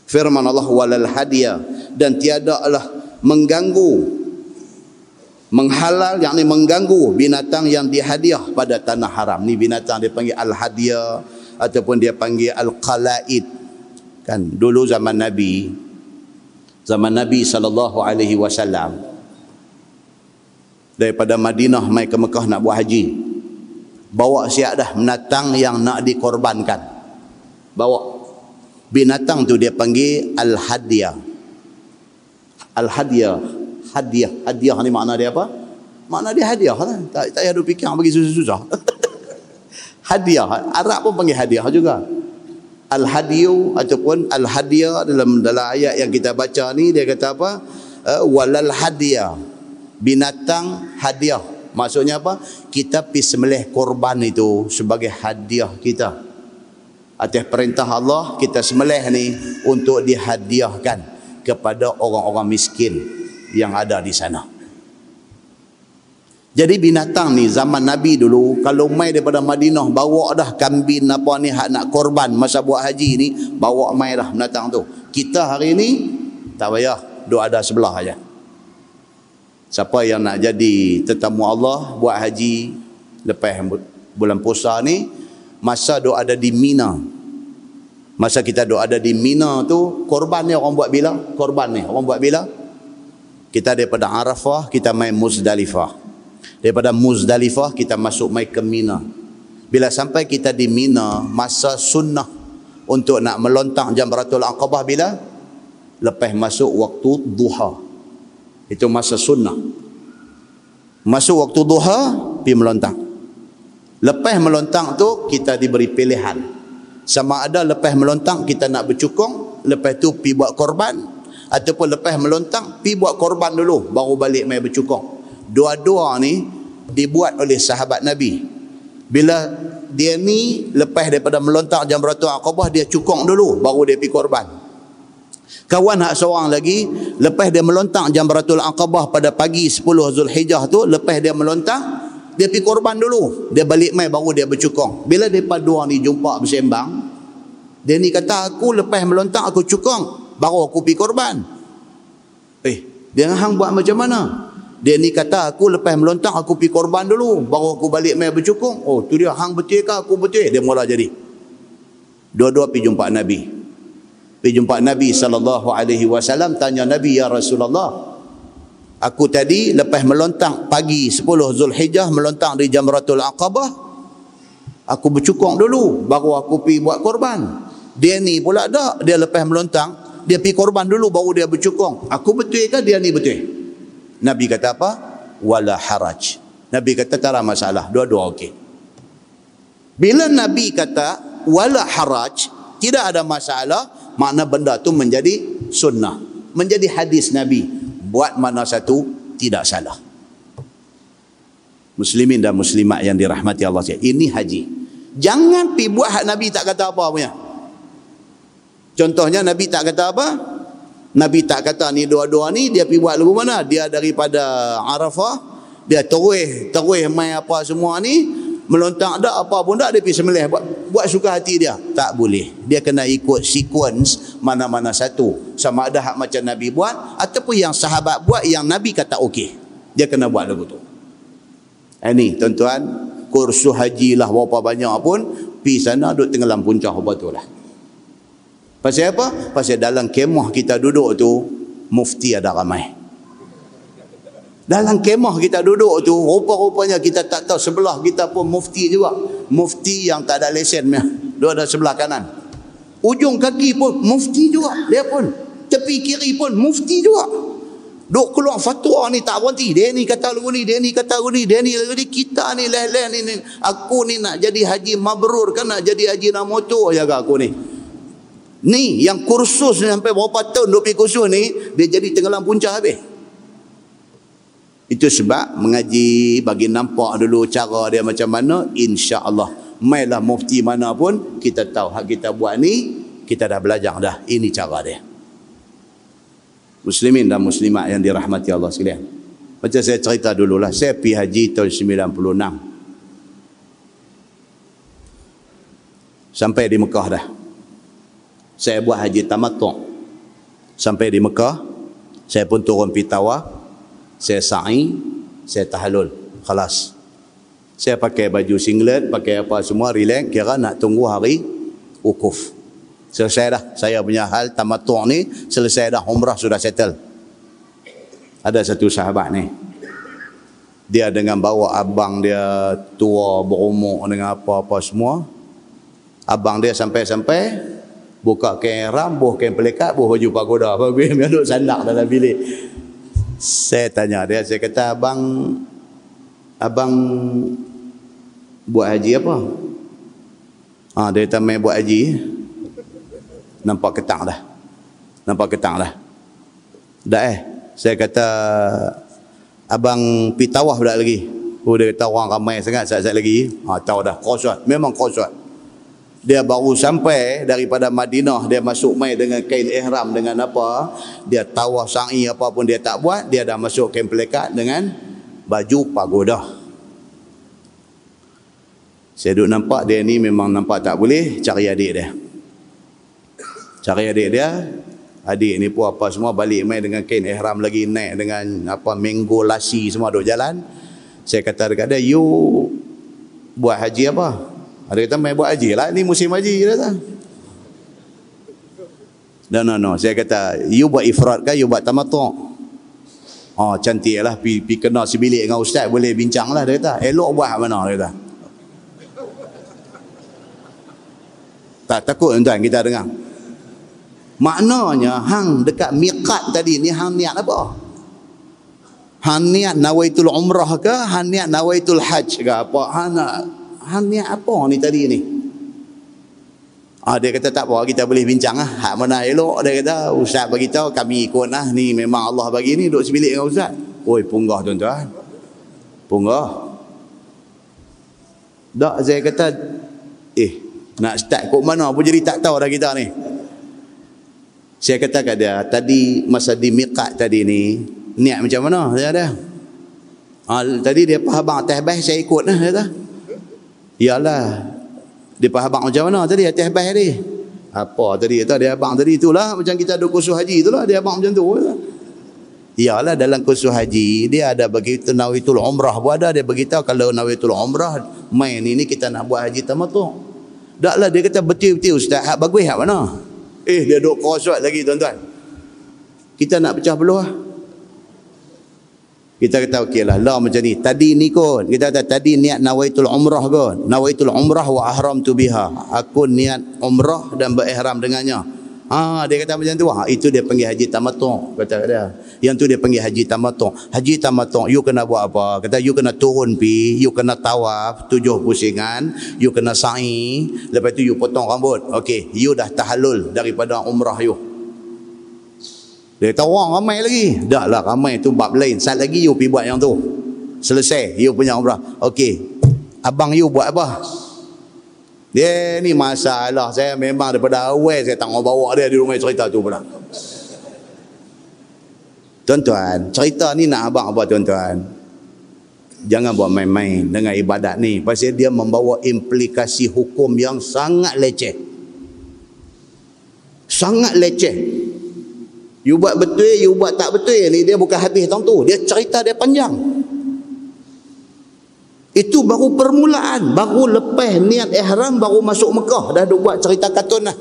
Firman Allah, walal hadiah, dan tiadalah mengganggu, menghalal, yakni mengganggu binatang yang dihadiah pada tanah haram. Ni binatang dia panggil al-hadiah ataupun dia panggil al-qalaid. Kan dulu zaman Nabi sallallahu alaihi wasallam daripada Madinah mai ke Mekah nak buat haji. Bawa siap dah binatang yang nak dikorbankan. Bawa binatang tu dia panggil al-hadiah. Al-hadiah, hadiah ni makna dia apa? Makna dia hadiah lah. Tak payah duk fikir bagi susah-susah. Hadiah, Arab pun panggil hadiah juga. Al-hadiyu ataupun al-hadiah dalam ayat yang kita baca ni dia kata apa? Walal hadiah. Binatang hadiah. Maksudnya apa? Kita pergi sembelih korban itu sebagai hadiah kita. Atas perintah Allah kita sembelih ni untuk dihadiahkan kepada orang-orang miskin yang ada di sana. Jadi binatang ni zaman Nabi dulu kalau mai daripada Madinah bawa dah kambing apa ni hak nak korban masa buat haji ni, bawa mai dah binatang tu. Kita hari ni tak payah duk ada sebelah aja. Siapa yang nak jadi tetamu Allah buat haji lepas bulan puasa ni, masa duk ada di Mina. Masa kita duk ada di Mina tu, korban ni orang buat bila? Korban ni orang buat bila? Kita daripada Arafah kita main Muzdalifah. Daripada Muzdalifah kita masuk mai ke Mina. Bila sampai kita di Mina, masa sunnah untuk nak melontang Jamratul Aqabah bila? Lepas masuk waktu duha. Itu masa sunnah. Masuk waktu duha pergi melontang. Lepas melontang tu kita diberi pilihan. Sama ada lepas melontang kita nak bercukong, lepas tu pergi buat korban, ataupun lepas melontang pergi buat korban dulu baru balik mai bercukong. Dua-dua ni dibuat oleh sahabat Nabi. Bila dia ni lepas daripada melontang Jamratul Aqabah dia cukong dulu baru dia pergi korban. Kawan hak seorang lagi lepas dia melontang Jamratul Aqabah pada pagi 10 Zulhijjah tu, lepas dia melontang dia pergi korban dulu, dia balik mai baru dia bercukong. Bila depa dua ni jumpa bersembang, dia ni kata aku lepas melontang aku cukong baru aku pergi korban. Dia hang buat macam mana? Dia ni kata aku lepas melontang aku pergi korban dulu baru aku balik mai bercukong. Oh tu dia, hang betul ke aku betul? Dia mula jadi. Dua-dua pergi jumpa Nabi. Pergi jumpa Nabi sallallahu alaihi wasallam, tanya Nabi, ya Rasulullah, aku tadi lepas melontang pagi 10 Zulhijjah melontang di Jamratul Aqabah, aku bercukong dulu baru aku pergi buat korban. Dia ni pula tak, dia lepas melontang dia pergi korban dulu baru dia bercukong. Aku betul ke dia ni betul? Nabi kata apa? Wala haraj. Nabi kata tak ada masalah, dua-dua okey. Bila Nabi kata wala haraj, tidak ada masalah, makna benda tu menjadi sunnah, menjadi hadis Nabi. Buat mana satu tidak salah. Muslimin dan muslimat yang dirahmati Allah sekalian, ini haji. Jangan pi buat hak Nabi tak kata apa punya. Contohnya Nabi tak kata apa? Nabi tak kata ni dua-dua ni dia pi buat lagu mana? Dia daripada Arafah Dia terus main apa semua ni, melontar dak apa pun dak, dia pergi sembelih buat suka hati dia. Tak boleh. Dia kena ikut sequence mana-mana satu. Sama ada hak macam Nabi buat ataupun yang sahabat buat yang Nabi kata okey. Dia kena buat lagu tu. Ini tuan-tuan, kursus haji lah berapa banyak pun, pergi sana duduk tenggelam puncak betul lah. Pasal apa? Pasal dalam kemah kita duduk tu, mufti ada ramai. Dalam kemah kita duduk tu, rupa-rupanya kita tak tahu sebelah kita pun mufti juga. Mufti yang tak ada lesen dia. Dia ada sebelah kanan. Ujung kaki pun mufti juga. Dia pun. Tepi kiri pun mufti juga. Duk keluar fatwa ni tak berhenti. Dia ni kata lagu ni, dia ni kata lagu ni, dia ni lagu ni. Kita ni leh-leh ni. Aku ni nak jadi haji mabrur kan, nak jadi haji nak motor jaga aku ni. Ni yang kursus ni sampai berapa tahun duk pergi kursus ni, dia jadi tenggelam puncak habis. Itu sebab mengaji bagi nampak dulu cara dia macam mana, insya-Allah. Mailah mufti mana pun kita tahu hak kita buat ni, kita dah belajar dah. Ini cara dia. Muslimin dan muslimat yang dirahmati Allah sekalian. Macam saya cerita dululah, saya pergi haji tahun 96. Sampai di Mekah dah. Saya buat haji tamattu'. Sampai di Mekah, saya pun turun pergi tawaf, saya sa'i, saya tahallul. Khalas. Saya pakai baju singlet, pakai apa semua, relax, kira nak tunggu hari wukuf. Selesai dah. Saya punya hal tamattu' ni selesai dah, umrah sudah settle. Ada satu sahabat ni, dia dengan bawa abang dia tua berumur dengan apa-apa semua. Abang dia sampai-sampai buka kain ihram, buh kain pelikat, buh baju pagoda, bagus dia duduk sandak dalam bilik. Saya tanya dia, saya kata, abang buat haji apa? Dia kata main buat haji. Nampak ketang dah. Dah saya kata, abang pergi tawaf dah lagi? Dia kata orang ramai sangat saat-saat lagi. Tahu dah, qasad. Memang qasad. Dia baru sampai daripada Madinah, dia masuk mai dengan kain ihram, dengan apa, dia tawaf sa'i apa pun dia tak buat, dia dah masuk kain pelikat dengan baju pagoda. Saya duduk nampak dia ni memang nampak tak boleh, cari adik dia. Adik ni pun apa semua balik mai dengan kain ihram lagi, naik dengan apa mango lasi semua duk jalan. Saya kata dekat dia, you buat haji apa? Dia kata main buat haji lah, ni musim haji dia kata. No. Saya kata, you buat ifrat ke, you buat tamattu'? Cantik lah, pergi kena sebilik dengan ustaz, boleh bincang lah, dia kata. Elok buat mana, dia kata. Tak takut tuan kita dengar. Maknanya hang dekat miqat tadi ni, hang niat apa? Hang niat nawaitul umrah ke, hang niat nawaitul hajj ke apa? Hang niat apa ni tadi ni? Dia kata tak apa, kita boleh bincang lah. Hak mana elok, dia kata, ustaz bagi tahu, kami ikut lah. Ni memang Allah bagi ni, duduk sebilik dengan ustaz. Oi, punggah tuan-tuan. Punggah. Tak, saya kata, nak start kok mana pun jadi tak tahu dah kita ni. Saya kata kat dia, tadi masa di miqat tadi ni, niat macam mana? Dia ada. Tadi dia faham atas baik, saya ikut lah. Dia kata. Yalah. Dia faham macam mana tadi atas baik tadi? Apa tadi? Dia abang tadi itulah, macam kita ada kursus haji itulah, dia abang macam tu. Yalah, dalam kursus haji, dia ada begitu nawaitul umrah pun ada. Dia beritahu kalau nawaitul umrah, main ini kita nak buat haji tamattu'. Taklah, dia kata betul-betul ustaz, hak bagus hak mana? Dia duduk kosot lagi tuan-tuan. Kita nak pecah belah. Kita kata okeylah, lah macam ni. Tadi ni kot, kita kata tadi niat nawaitul umrah kot. Nawaitul umrah wa ahramtu biha. Aku niat umrah dan berihram dengannya. Dia kata macam tu. Itu dia panggil haji tamattu', kata dia. Yang tu dia panggil haji tamattu'. Haji tamattu', you kena buat apa? Kata you kena turun pi, you kena tawaf 7 pusingan, you kena sa'i, lepas tu you potong rambut. Okey, you dah tahallul daripada umrah you. Dia kata orang ramai lagi. Dah lah, ramai tu bab lain. Saat lagi you pergi buat yang tu. Selesai you punya umrah. Okey, abang you buat apa? Dia ni masalah. Saya memang daripada awal saya tengok bawa dia di rumah cerita tu pula. Tuan-tuan, cerita ni nak abang apa tuan-tuan? Jangan buat main-main dengan ibadat ni, pasal dia membawa implikasi hukum yang sangat leceh. Sangat leceh. You buat betul, you buat tak betul ni, dia bukan habis tang tu. Dia cerita dia panjang. Itu baru permulaan, baru lepas niat ihram, baru masuk Mekah dah duk buat cerita kartun dah.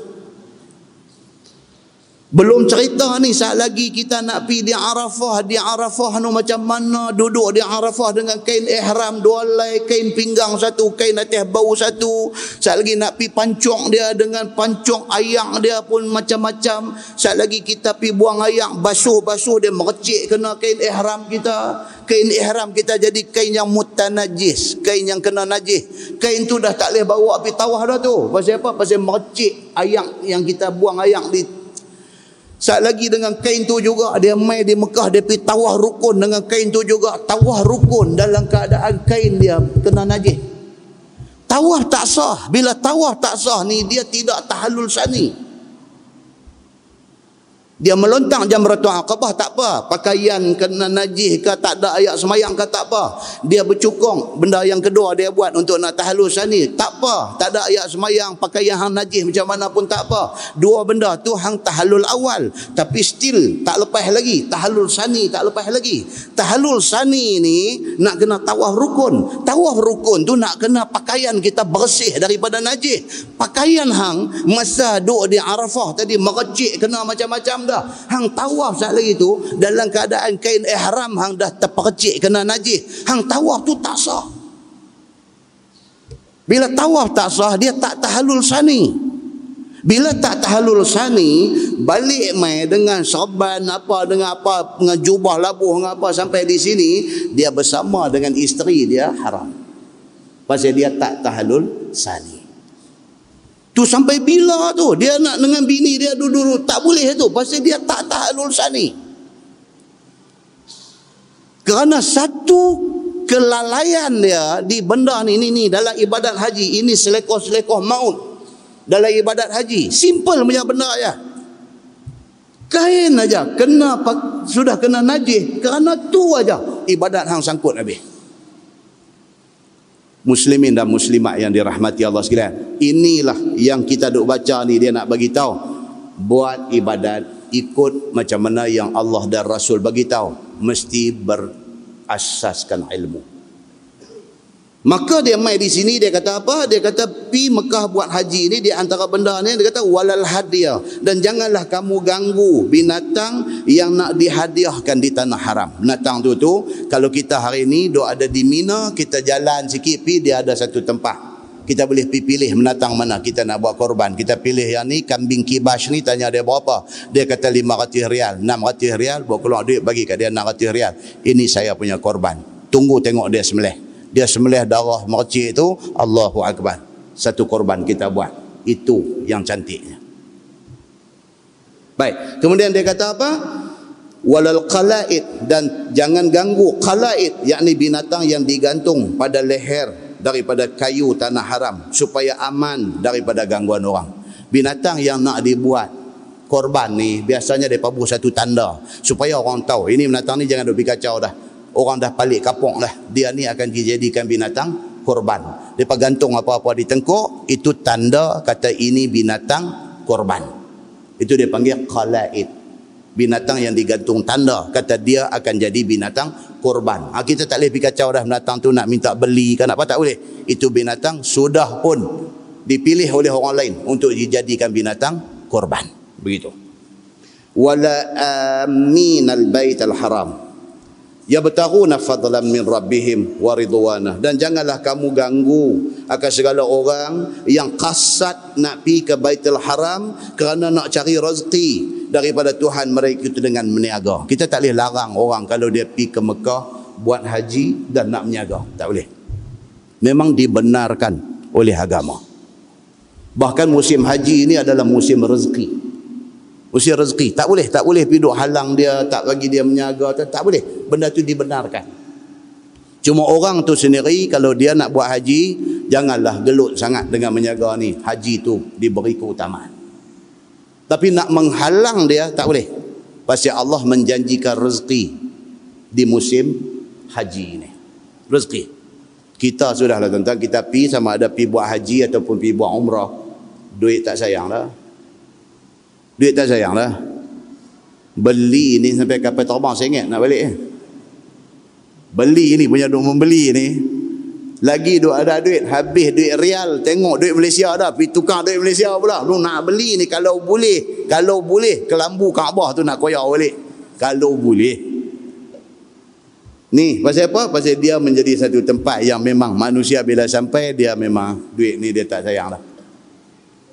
Belum cerita ni saat lagi kita nak pergi di Arafah. Di Arafah nu macam mana duduk di Arafah dengan kain ihram dua helai, kain pinggang satu, kain atas bau satu. Saat lagi nak pergi pancung dia dengan pancung ayak dia pun macam-macam. Saat lagi kita pergi buang ayak, basuh-basuh dia merecik kena kain ihram kita. Kain ihram kita jadi kain yang mutanajis, kain yang kena najis. Kain tu dah tak boleh bawa pergi tawaf dah tu. Pasal apa? Pasal merecik ayak yang kita buang ayak di. Saat lagi dengan kain tu juga dia mai di Mekah, dia pergi tawaf rukun dengan kain tu juga. Tawaf rukun dalam keadaan kain dia kena najis. Tawaf tak sah. Bila tawaf tak sah ni, dia tidak tahallul sani. Dia melontang Jamratul Aqabah tak apa, pakaian kena najis ke, tak ada ayat semayang ke, tak apa. Dia bercukong, benda yang kedua dia buat untuk nak tahallul sani, tak apa, tak ada ayat semayang, pakaian hang najis macam mana pun tak apa. Dua benda tu hang tahallul awal, tapi still tak lepas lagi. Tahallul sani tak lepas lagi. Tahallul sani ni nak kena tawaf rukun. Tawaf rukun tu nak kena pakaian kita bersih daripada najis. Pakaian hang masa duduk di Arafah tadi merecik kena macam-macam dah. Hang tawaf saat lagi tu dalam keadaan kain ihram hang dah terpercik kena najis. Hang tawaf tu tak sah. Bila tawaf tak sah, dia tak tahallul sani. Bila tak tahallul sani, balik mai dengan serban apa, dengan apa, dengan jubah labuh, dengan apa, sampai di sini dia bersama dengan isteri dia haram. Pasal dia tak tahallul sani. Tu sampai bila tu dia nak dengan bini dia duduk tak boleh tu, pasal dia tak tahallul sani. Kerana satu kelalaian dia di benda ni dalam ibadat haji ini, selekoh-selekoh maut dalam ibadat haji. Simple punya benda ya. Kain aja kena, sudah kena najis, kerana tu aja ibadat hang sangkut habis. Muslimin dan muslimat yang dirahmati Allah sekalian, inilah yang kita duk baca ni, dia nak bagi tahu buat ibadat ikut macam mana yang Allah dan Rasul bagi tahu, mesti berasaskan ilmu. Maka dia mai di sini, dia kata apa? Dia kata pi Mekah buat haji ni, di antara benda ni dia kata walal hadiah, dan janganlah kamu ganggu binatang yang nak dihadiahkan di tanah haram. Binatang tu kalau kita hari ni duk ada di Mina, kita jalan sikit pi, dia ada satu tempat kita boleh pilih binatang mana kita nak buat korban. Kita pilih yang ni, kambing kibas ni, tanya dia berapa, dia kata 500 rial, 600 rial, buat keluar duit bagi kat dia 600 rial. Ini saya punya korban. Tunggu tengok dia sembelih. Dia sembelih darah mercik itu, Allahu Akbar, satu korban kita buat. Itu yang cantiknya. Baik, kemudian dia kata apa? Walal qalaid, dan jangan ganggu qalaid, yakni binatang yang digantung pada leher daripada kayu tanah haram, supaya aman daripada gangguan orang. Binatang yang nak dibuat korban ni biasanya dia pabuh satu tanda supaya orang tahu ini binatang ni jangan duk kacau dah. Orang dah palik kapok dah, dia ni akan dijadikan binatang korban. Depa gantung apa-apa di tengkuk, itu tanda kata ini binatang korban. Itu dia panggil qalaid. Binatang yang digantung tanda kata dia akan jadi binatang korban. Kita tak boleh pergi kacau dah binatang tu nak minta beli kan apa, tak boleh. Itu binatang sudah pun dipilih oleh orang lain untuk dijadikan binatang korban. Begitu. Wala aminal baital haram yabtaghuna fadlan min rabbihim wa ridwanah, dan janganlah kamu ganggu akan segala orang yang kasat nak pi ke Baitul Haram kerana nak cari rezeki daripada Tuhan mereka itu dengan meniaga. Kita tak boleh larang orang kalau dia pi ke Mekah buat haji dan nak meniaga, tak boleh. Memang dibenarkan oleh agama. Bahkan musim haji ini adalah musim rezeki. Usia rezeki, tak boleh pergi duk halang dia, tak bagi dia meniaga, tak boleh. Benda tu dibenarkan. Cuma orang tu sendiri kalau dia nak buat haji, janganlah gelut sangat dengan meniaga ni. Haji tu diberi keutamaan. Tapi nak menghalang dia tak boleh. Pasal Allah menjanjikan rezeki di musim haji ini. rezeki. Kita sudahlah tuan-tuan, kita pi sama ada pi buat haji ataupun pi buat umrah, duit tak sayang lah. Duit tak sayang lah. Beli ni sampai kapal terbang RM1 nak balik. Beli ni punya duk membeli ni, lagi duk ada duit, habis duit rial, tengok duit Malaysia dah, pergi tukar duit Malaysia pula. Lu nak beli ni kalau boleh ke lambu Kaabah tu nak koyak balik. Kalau boleh. Ni pasal apa? Pasal dia menjadi satu tempat yang memang manusia bila sampai dia memang duit ni dia tak sayang dah.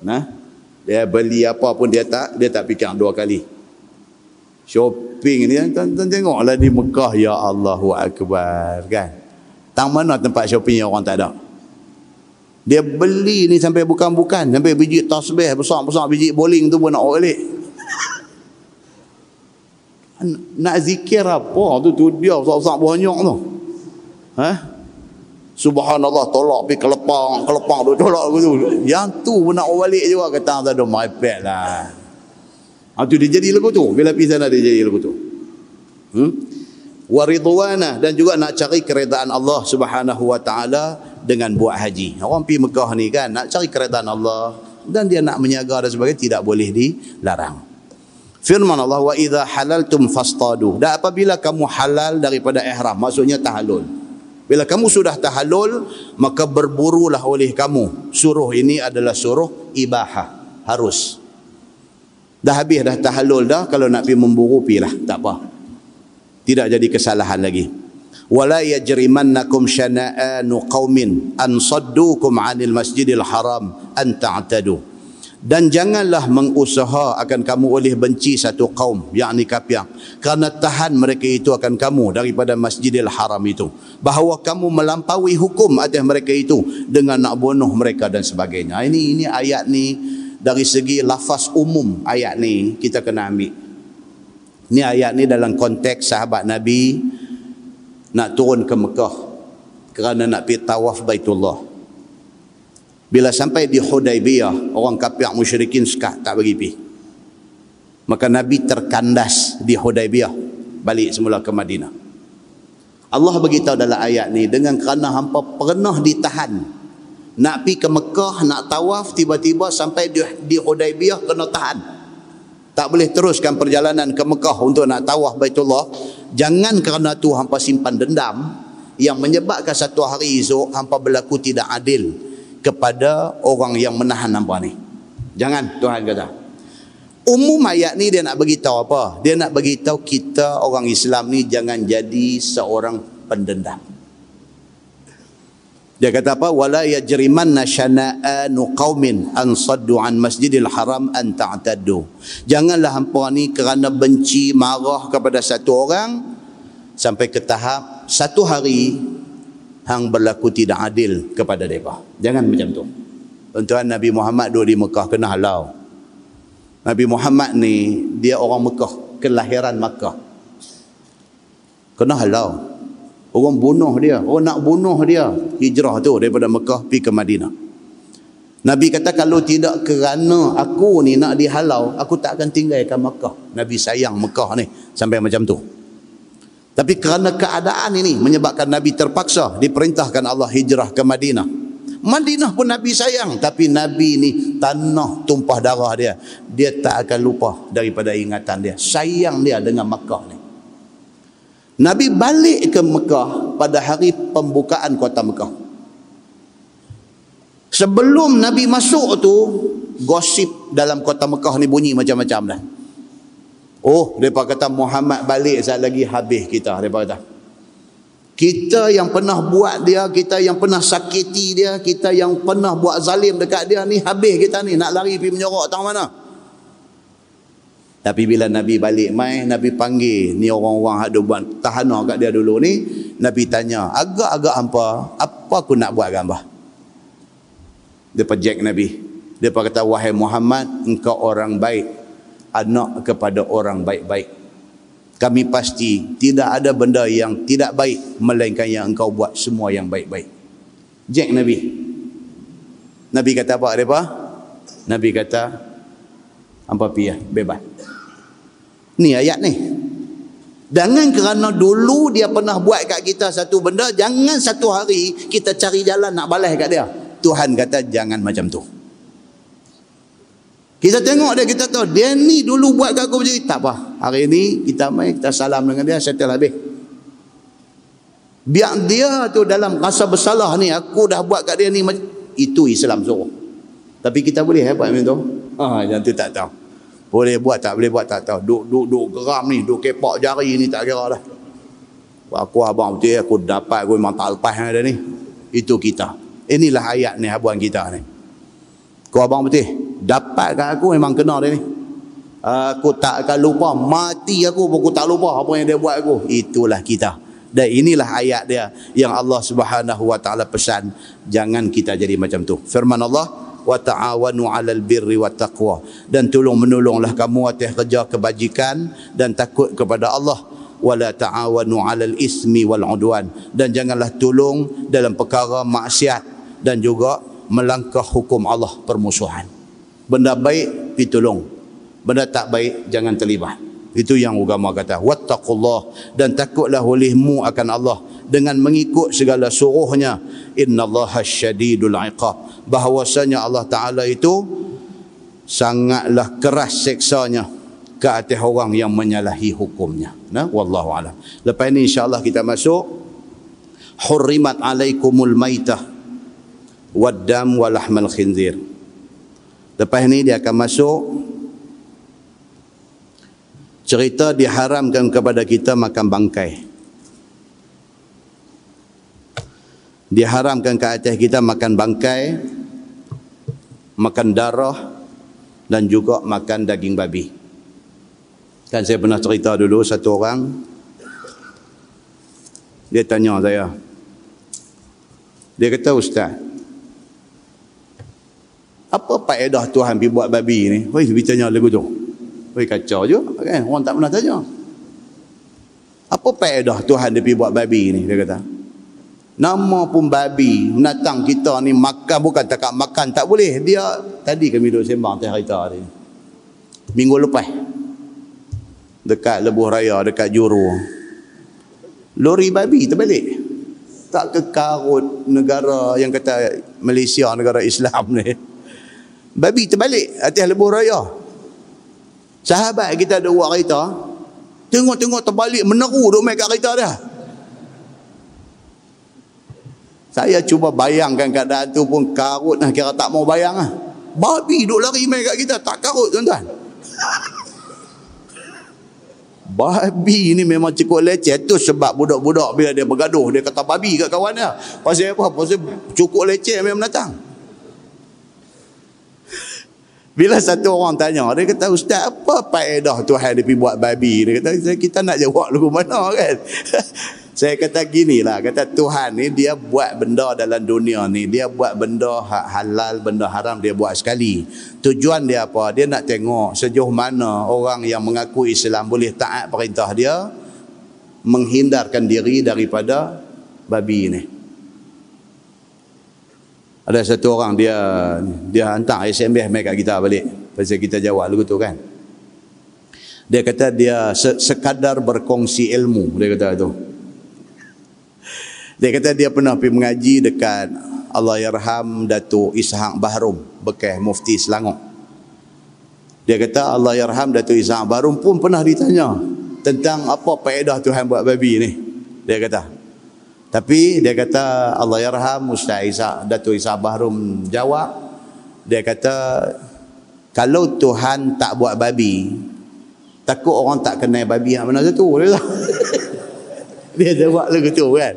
Nah, dia beli apa pun dia tak fikir dua kali. Shopping ni tuan-tuan tengoklah di Mekah, ya Allahu Akbar kan. Tang mana tempat shopping yang orang tak ada. Dia beli ni sampai bukan-bukan, sampai biji tasbih besar-besar, biji bowling tu pun nak balik. Nak zikir apa tu dia besar-besar banyak tu. Subhanallah, tolak pergi kelepang tu tolak tu. Yang tu pun nak balik juga, kata tak ada my bad lah. Tu dia jadi lagu tu. Bila pergi sana dia jadi lagu tu. Waridwana, dan juga nak cari keredaan Allah Subhanahu wa taala dengan buat haji. Orang pergi Mekah ni kan nak cari keredaan Allah dan dia nak menjaga dan sebagainya, tidak boleh dilarang. Firman Allah, wa idza halaltum fastadu. Dan apabila kamu halal daripada ihram, maksudnya tahallul. Bila kamu sudah tahallul, maka berburulah oleh kamu. Suruh ini adalah suruh ibahah, harus. Dah habis dah tahallul dah, kalau nak pergi memburu pilah, tak apa. Tidak jadi kesalahan lagi. Wala yajrimannakum syana'anu qaumin an saddukum 'anil masjidil haram an ta'tadu. Dan janganlah mengusaha akan kamu oleh benci satu kaum, yakni kafir, kerana tahan mereka itu akan kamu daripada Masjidil Haram itu, bahawa kamu melampaui hukum atas mereka itu dengan nak bunuh mereka dan sebagainya. Ini ayat ni dari segi lafaz umum, ayat ni kita kena ambil. Ini ayat ni dalam konteks sahabat Nabi nak turun ke Mekah kerana nak pergi tawaf Baitullah. Bila sampai di Hudaibiyah, orang kafir musyrikin sekat tak bagi pergi. Maka Nabi terkandas di Hudaibiyah, balik semula ke Madinah. Allah beritahu dalam ayat ni, dengan kerana hampa pernah ditahan nak pergi ke Mekah, nak tawaf, tiba-tiba sampai di Hudaibiyah kena tahan, tak boleh teruskan perjalanan ke Mekah untuk nak tawaf Baitullah. Jangan kerana tu hampa simpan dendam yang menyebabkan satu hari esok hampa berlaku tidak adil kepada orang yang menahan hampa ni. Jangan, Tuhan kata. Umum ayat ni dia nak beritahu apa? Dia nak beritahu kita orang Islam ni jangan jadi seorang pendendam. Dia kata apa? Wala yajrimanna syana'anu qaumin an saddu an masjidil haram an ta'taddu. Janganlah hampa ni kerana benci, marah kepada satu orang sampai ke tahap satu hari hang berlaku tidak adil kepada mereka. Jangan macam tu. Tuan-tuan, Nabi Muhammad duduk di Mekah kena halau. Nabi Muhammad ni dia orang Mekah, kelahiran Mekah. Kena halau. Orang bunuh dia, orang nak bunuh dia. Hijrah tu daripada Mekah pergi ke Madinah. Nabi kata kalau tidak kerana aku ni nak dihalau, aku tak akan tinggalkan Mekah. Nabi sayang Mekah ni sampai macam tu. Tapi kerana keadaan ini menyebabkan Nabi terpaksa diperintahkan Allah hijrah ke Madinah. Madinah pun Nabi sayang, tapi Nabi ni tanah tumpah darah dia. Dia tak akan lupa daripada ingatan dia. Sayang dia dengan Mekah ni. Nabi balik ke Mekah pada hari pembukaan kota Mekah. Sebelum Nabi masuk tu, gosip dalam kota Mekah ni bunyi macam-macam dah. Oh, mereka kata Muhammad balik sekejap lagi habis kita. Mereka kata kita yang pernah buat dia, kita yang pernah sakiti dia, kita yang pernah buat zalim dekat dia ni, habis kita ni, nak lari pergi menyorok tang mana. Tapi bila Nabi balik mai, Nabi panggil ni orang-orang ada buat tahanah kat dia dulu ni. Nabi tanya, agak-agak hampa, apa aku nak buat kat hamba? Dia pejek Nabi. Dia kata, wahai Muhammad, engkau orang baik, anak kepada orang baik-baik. Kami pasti tidak ada benda yang tidak baik melainkan yang engkau buat semua yang baik-baik. Jack Nabi. Nabi kata apa mereka? Nabi kata hampa piah bebas. Ni ayat ni. Jangan kerana dulu dia pernah buat kat kita satu benda, jangan satu hari kita cari jalan nak balas kat dia. Tuhan kata jangan macam tu. Kita tengok dia, kita tahu dia ni dulu buat kat aku macam ni. Tak apa, hari ni kita mai, kita salam dengan dia, settle habis. Biar dia tu dalam rasa bersalah ni, aku dah buat kat dia ni, itu Islam suruh. Tapi kita boleh buat macam tu? Yang tu tak tahu. Boleh buat tak, boleh buat tak tahu. Duk geram ni, duk kepak jari ni, tak kira dah. Aku abang betul, aku dapat, aku memang tak lepas ada ni. Itu kita. Inilah ayat ni habuan kita ni. Kau abang betul, dapat kat aku memang kena dia ni. Aku tak akan lupa, mati aku pun aku tak lupa apa yang dia buat aku. Itulah kita. Dan inilah ayat dia yang Allah Subhanahu wa taala pesan, jangan kita jadi macam tu. Firman Allah, wa ta'awanu 'alal birri wat taqwa, dan tolong-menolonglah kamu atas kerja kebajikan dan takut kepada Allah. Wala ta'awanu 'alal ismi wal 'udwan, dan janganlah tolong dalam perkara maksiat dan juga melangkah hukum Allah, permusuhan. Benda baik pi tolong, benda tak baik jangan terlibat. Itu yang agama kata, wattaqullah, dan takutlah olehmu akan Allah dengan mengikut segala suruhnya. Innallaha syadidul iqab, bahawasanya Allah Ta'ala itu sangatlah keras seksanya ke atas orang yang menyalahi hukumnya. Wallahu a'lam. Lepas ini insya-Allah kita masuk hurrimat alaikumul maitah waddam walahmal khinzir. Lepas ini dia akan masuk cerita diharamkan kepada kita makan bangkai. Diharamkan ke atas kita makan bangkai, makan darah, dan juga makan daging babi. Kan saya pernah cerita dulu, satu orang dia tanya saya, dia kata, Ustaz, apa faedah Tuhan pergi buat babi ni? Oi, dia tanya lagu tu. Oi, kacau je kan, orang tak pernah tanya. Apa faedah Tuhan dia pergi buat babi ni? Dia kata, nama pun babi, binatang kita ni makan, bukan takat makan tak boleh. Dia tadi kami duduk sembang teh cerita ni, minggu lepas dekat Lebuh Raya, dekat Juru, lori babi terbalik. Tak kekarut negara yang kata Malaysia negara Islam ni, babi terbalik atas Lebuh Raya. Sahabat kita ada buat kereta, tengok-tengok terbalik, meneru duk main kat kereta dia. Saya cuba bayangkan keadaan tu pun karut lah, kira tak mau bayang lah. Babi duk lari main kat kita, tak karut tuan-tuan. Babi ni memang cukup leceh. Tu sebab budak-budak bila dia bergaduh, dia kata babi kat kawan dia. Pasal apa? Pasal cukup leceh memang datang. Bila satu orang tanya, dia kata, Ustaz, apa faedah Tuhan dia pergi buat babi? Dia kata, kita nak jawab lagu mana kan? Saya kata ginilah, kata Tuhan ni dia buat benda dalam dunia ni, dia buat benda halal, benda haram dia buat sekali. Tujuan dia apa? Dia nak tengok sejauh mana orang yang mengaku Islam boleh taat perintah dia, menghindarkan diri daripada babi ni. Ada satu orang dia hantar SMS mai kat kita balik pasal kita jawab lagu tu kan. Dia kata dia sekadar berkongsi ilmu, dia kata tu. Dia kata dia pernah pergi mengaji dekat Allahyarham Datuk Ishaq Bahrum, bekas Mufti Selangor. Dia kata Allahyarham Datuk Ishaq Bahrum pun pernah ditanya tentang apa faedah Tuhan buat babi ni. Dia kata, tapi dia kata Allahyarham Ustaz Ishaq, Datuk Ishaq Bahrum jawab, dia kata kalau Tuhan tak buat babi, takut orang tak kenal babi yang mana satu. Dia jawab lagu tu kan.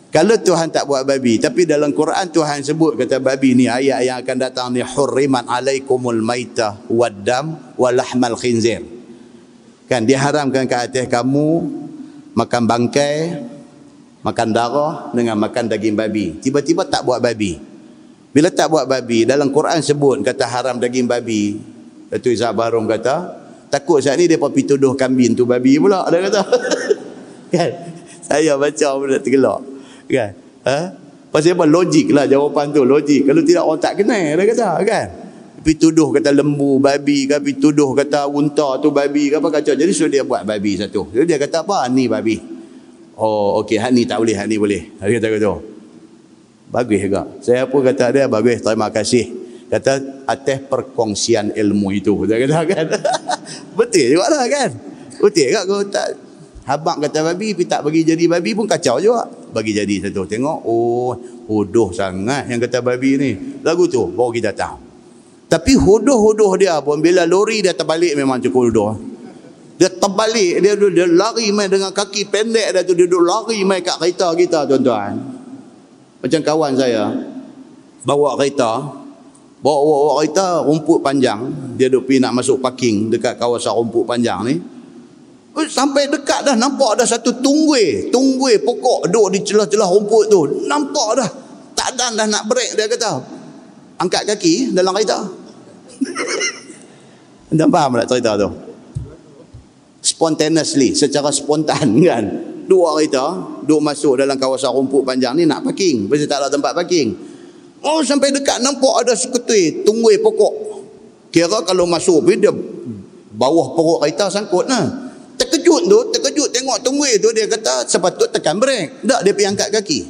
Kalau Tuhan tak buat babi, tapi dalam Quran Tuhan sebut kata babi ni, ayat yang akan datang ni, hurriman alaikumul maitah waddam walahmal khinzir. Kan diharamkan ke atas kamu makan bangkai, makan darah dengan makan daging babi. Tiba-tiba tak buat babi. Bila tak buat babi, dalam Quran sebut kata haram daging babi. Datuk Ishaq Bahrum kata, takut saat ni dia pergi tuduh kambing tu babi pula, dia kata. Kan? Saya baca benda tergelak. Kan? Pasal apa? Logik lah jawapan tu, logik. Kalau tidak orang tak kenal, dia kata kan. Pi tuduh kata lembu babi ke, pi tuduh kata unta tu babi ke apa kacau. Jadi suruh dia buat babi satu. Jadi dia kata apa? Ni babi. Oh okey, hak ni tak boleh, hak ni boleh. Dia kata gitu. Bagus juga. Saya pun kata dia bagus, terima kasih. Kata atas perkongsian ilmu itu. Dia kata kan. Betul juga lah kan. Betul juga kau tak habang kata babi, pi tak bagi jadi babi pun kacau juga. Bagi jadi satu. Tengok, oh hodoh sangat yang kata babi ni. Lagu tu baru kita tahu. Tapi hodoh-hodoh dia pun bila lori dia terbalik memang cukup hodoh. Dia terbalik, dia lari main dengan kaki pendek dia tu, dia duduk lari main kat kereta kita tuan-tuan. Macam kawan saya bawa kereta rumput panjang, dia duk pergi nak masuk parking dekat kawasan rumput panjang ni. Sampai dekat dah nampak ada satu tunggui pokok duk di celah-celah rumput tu. Nampak dah. Tak dan dah nak break, dia kata. Angkat kaki dalam kereta. Anda faham tak cerita tu? Spontaneously, secara spontan kan. Dua kereta duk masuk dalam kawasan rumput panjang ni nak parking. Pasal tak ada tempat parking. Oh sampai dekat nampak ada seketui tunggui pokok. Kira kalau masuk dia bawah perut kereta sangkut lah. Terkejut tengok tunggui tu, dia kata sepatut tekan brek. Tak, dia pergi angkat kaki.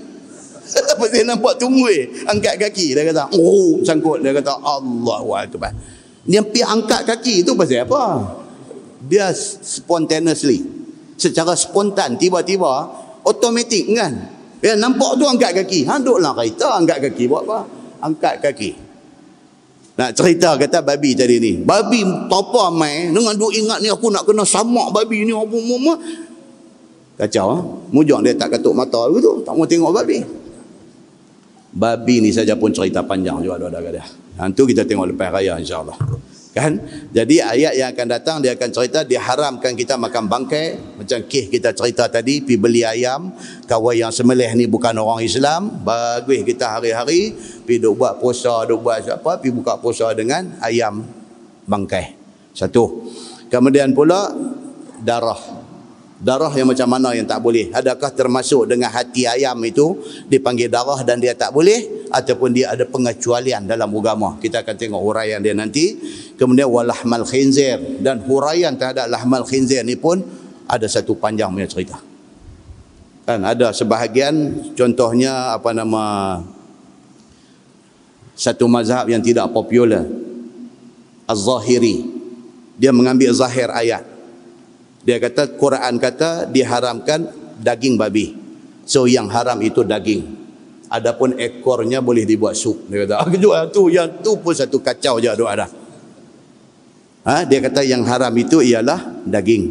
Lepas dia nampak tunggui, angkat kaki, dia kata oh sangkut, dia kata Allahu Akbar. Dia pergi angkat kaki tu pasal apa? Dia spontaneously, secara spontan, tiba-tiba automatik kan. Dia nampak tu angkat kaki. Duduklah kereta angkat kaki buat apa? Angkat kaki. Nak cerita kata babi tadi ni. Babi apa mai dengan duk ingat ni aku nak kena samak babi ni apa. Kacau. Mujang dia tak katuk mata tu, tak mau tengok babi. Babi ni saja pun cerita panjang juga ada dia. Nanti kita tengok lepas raya insya-Allah. Kan? Jadi ayat yang akan datang dia akan cerita diharamkan kita makan bangkai. Macam kes kita cerita tadi, pi beli ayam, kawan yang semelih ni bukan orang Islam, bagus kita hari-hari pi duk buat puasa, duk buat apa, pi buka puasa dengan ayam bangkai. Satu. Kemudian pula darah yang macam mana yang tak boleh? Adakah termasuk dengan hati ayam itu dipanggil darah dan dia tak boleh, ataupun dia ada pengecualian dalam agama? Kita akan tengok huraian dia nanti. Kemudian walahmal khinzir, dan huraian terhadap lahmal khinzir ni pun ada satu panjang punya cerita. Kan ada sebahagian, contohnya apa nama, satu mazhab yang tidak popular, Az-Zahiri, dia mengambil zahir ayat. Dia kata Quran kata diharamkan daging babi. So yang haram itu daging. Adapun ekornya boleh dibuat sup. Dia kata yang tu pun satu kacau je doa dah. Dia kata yang haram itu ialah daging.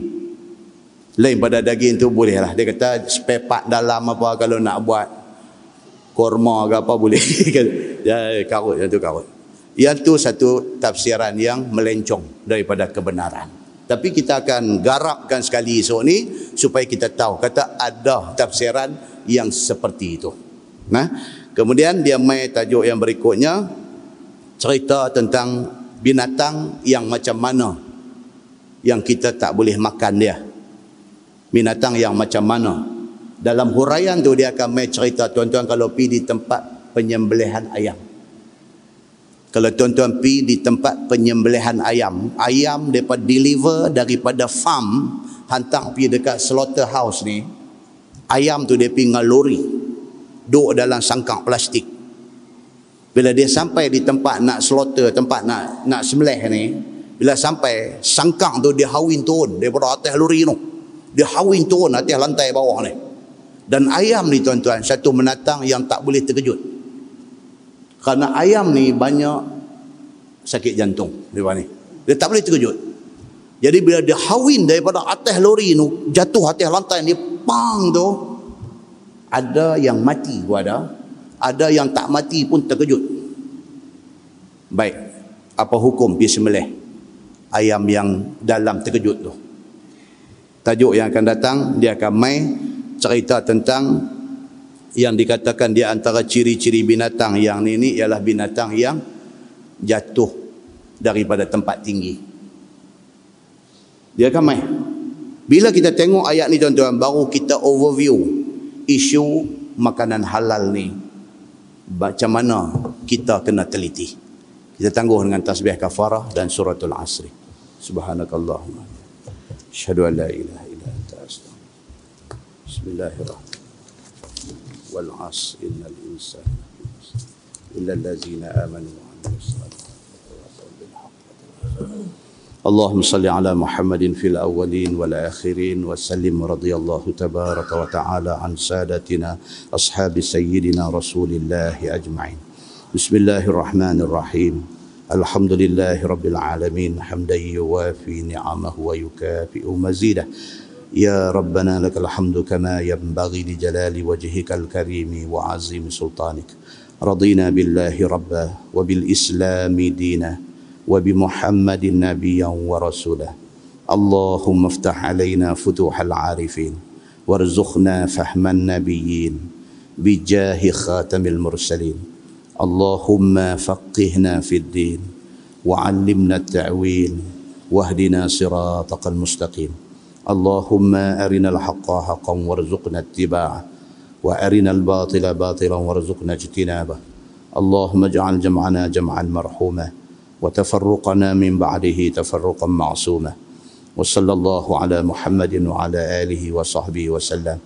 Lain pada daging tu bolehlah. Dia kata spare part dalam apa kalau nak buat korma ke apa boleh. Ya karut yang tu karut. Yang tu satu tafsiran yang melencong daripada kebenaran. Tapi kita akan garapkan sekali esok ni supaya kita tahu kata ada tafsiran yang seperti itu. Nah, kemudian dia mai tajuk yang berikutnya, cerita tentang binatang yang macam mana yang kita tak boleh makan dia. Binatang yang macam mana? Dalam huraian tu dia akan mai cerita tuan-tuan kalau pergi di tempat penyembelihan ayam. Kalau tuan-tuan pergi di tempat penyembelihan ayam, ayam daripada deliver daripada farm, hantar pergi dekat slaughterhouse ni, ayam tu dia pergi dengan lori, duduk dalam sangkak plastik. Bila dia sampai di tempat nak slaughter, tempat nak sembelih ni, bila sampai, sangkak tu dia hawin turun daripada atas lori tu. Dia hawin turun atas lantai bawah ni. Dan ayam ni tuan-tuan, satu menatang yang tak boleh terkejut. Kerana ayam ni banyak sakit jantung dia ni. Dia tak boleh terkejut. Jadi bila dia hawin daripada atas lori tu, jatuh atas lantai ni, pang tu, ada yang mati pun ada yang tak mati pun terkejut. Baik, apa hukum pergi sembelih ayam yang dalam terkejut tu? Tajuk yang akan datang dia akan mai cerita tentang yang dikatakan di antara ciri-ciri binatang yang ini ialah binatang yang jatuh daripada tempat tinggi. Dia akan mai. Bila kita tengok ayat ni tuan-tuan, baru kita overview isu makanan halal ni. Macam mana kita kena teliti. Kita tangguh dengan tasbih kafarah dan suratul asri. Subhanakallahumma. Asyhadu an la ilaha illa anta astaghfiruka. Bismillahirrahmanirrahim. Wal 'asr innal insana illa allazina amanu wa 'amilus salihati. اللهم صل على محمد في الأولين والآخرين وسلم رضي الله تبارك وتعالى عن سادتنا أصحاب سيدنا رسول الله أجمعين. بسم الله الرحمن الرحيم. الحمد لله رب العالمين حمدا يوافي نعمه ويكافئ مزيده. يا ربنا لك الحمد كما ينبغي لجلال وجهك الكريم وعظيم سلطانك. رضينا بالله ربا وبالإسلام دينا وبمحمد نبيا ورسولا. اللهم افتح علينا فتوح العارفين وارزقنا فهم النبيين بجاه خاتم المرسلين. اللهم فقهنا في الدين وعلمنا التأويل واهدنا صراطك المستقيم. اللهم أرنا الحق حقا وارزقنا اتباعه وأرنا الباطل باطلا وارزقنا اجتنابه. اللهم اجعل جمعنا جمعا مرحوما وتفرقنا من بعده تفرقا معصوما. وصلى الله على محمد وعلى آله وصحبه وسلم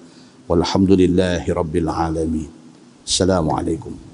والحمد لله رب العالمين. السلام عليكم.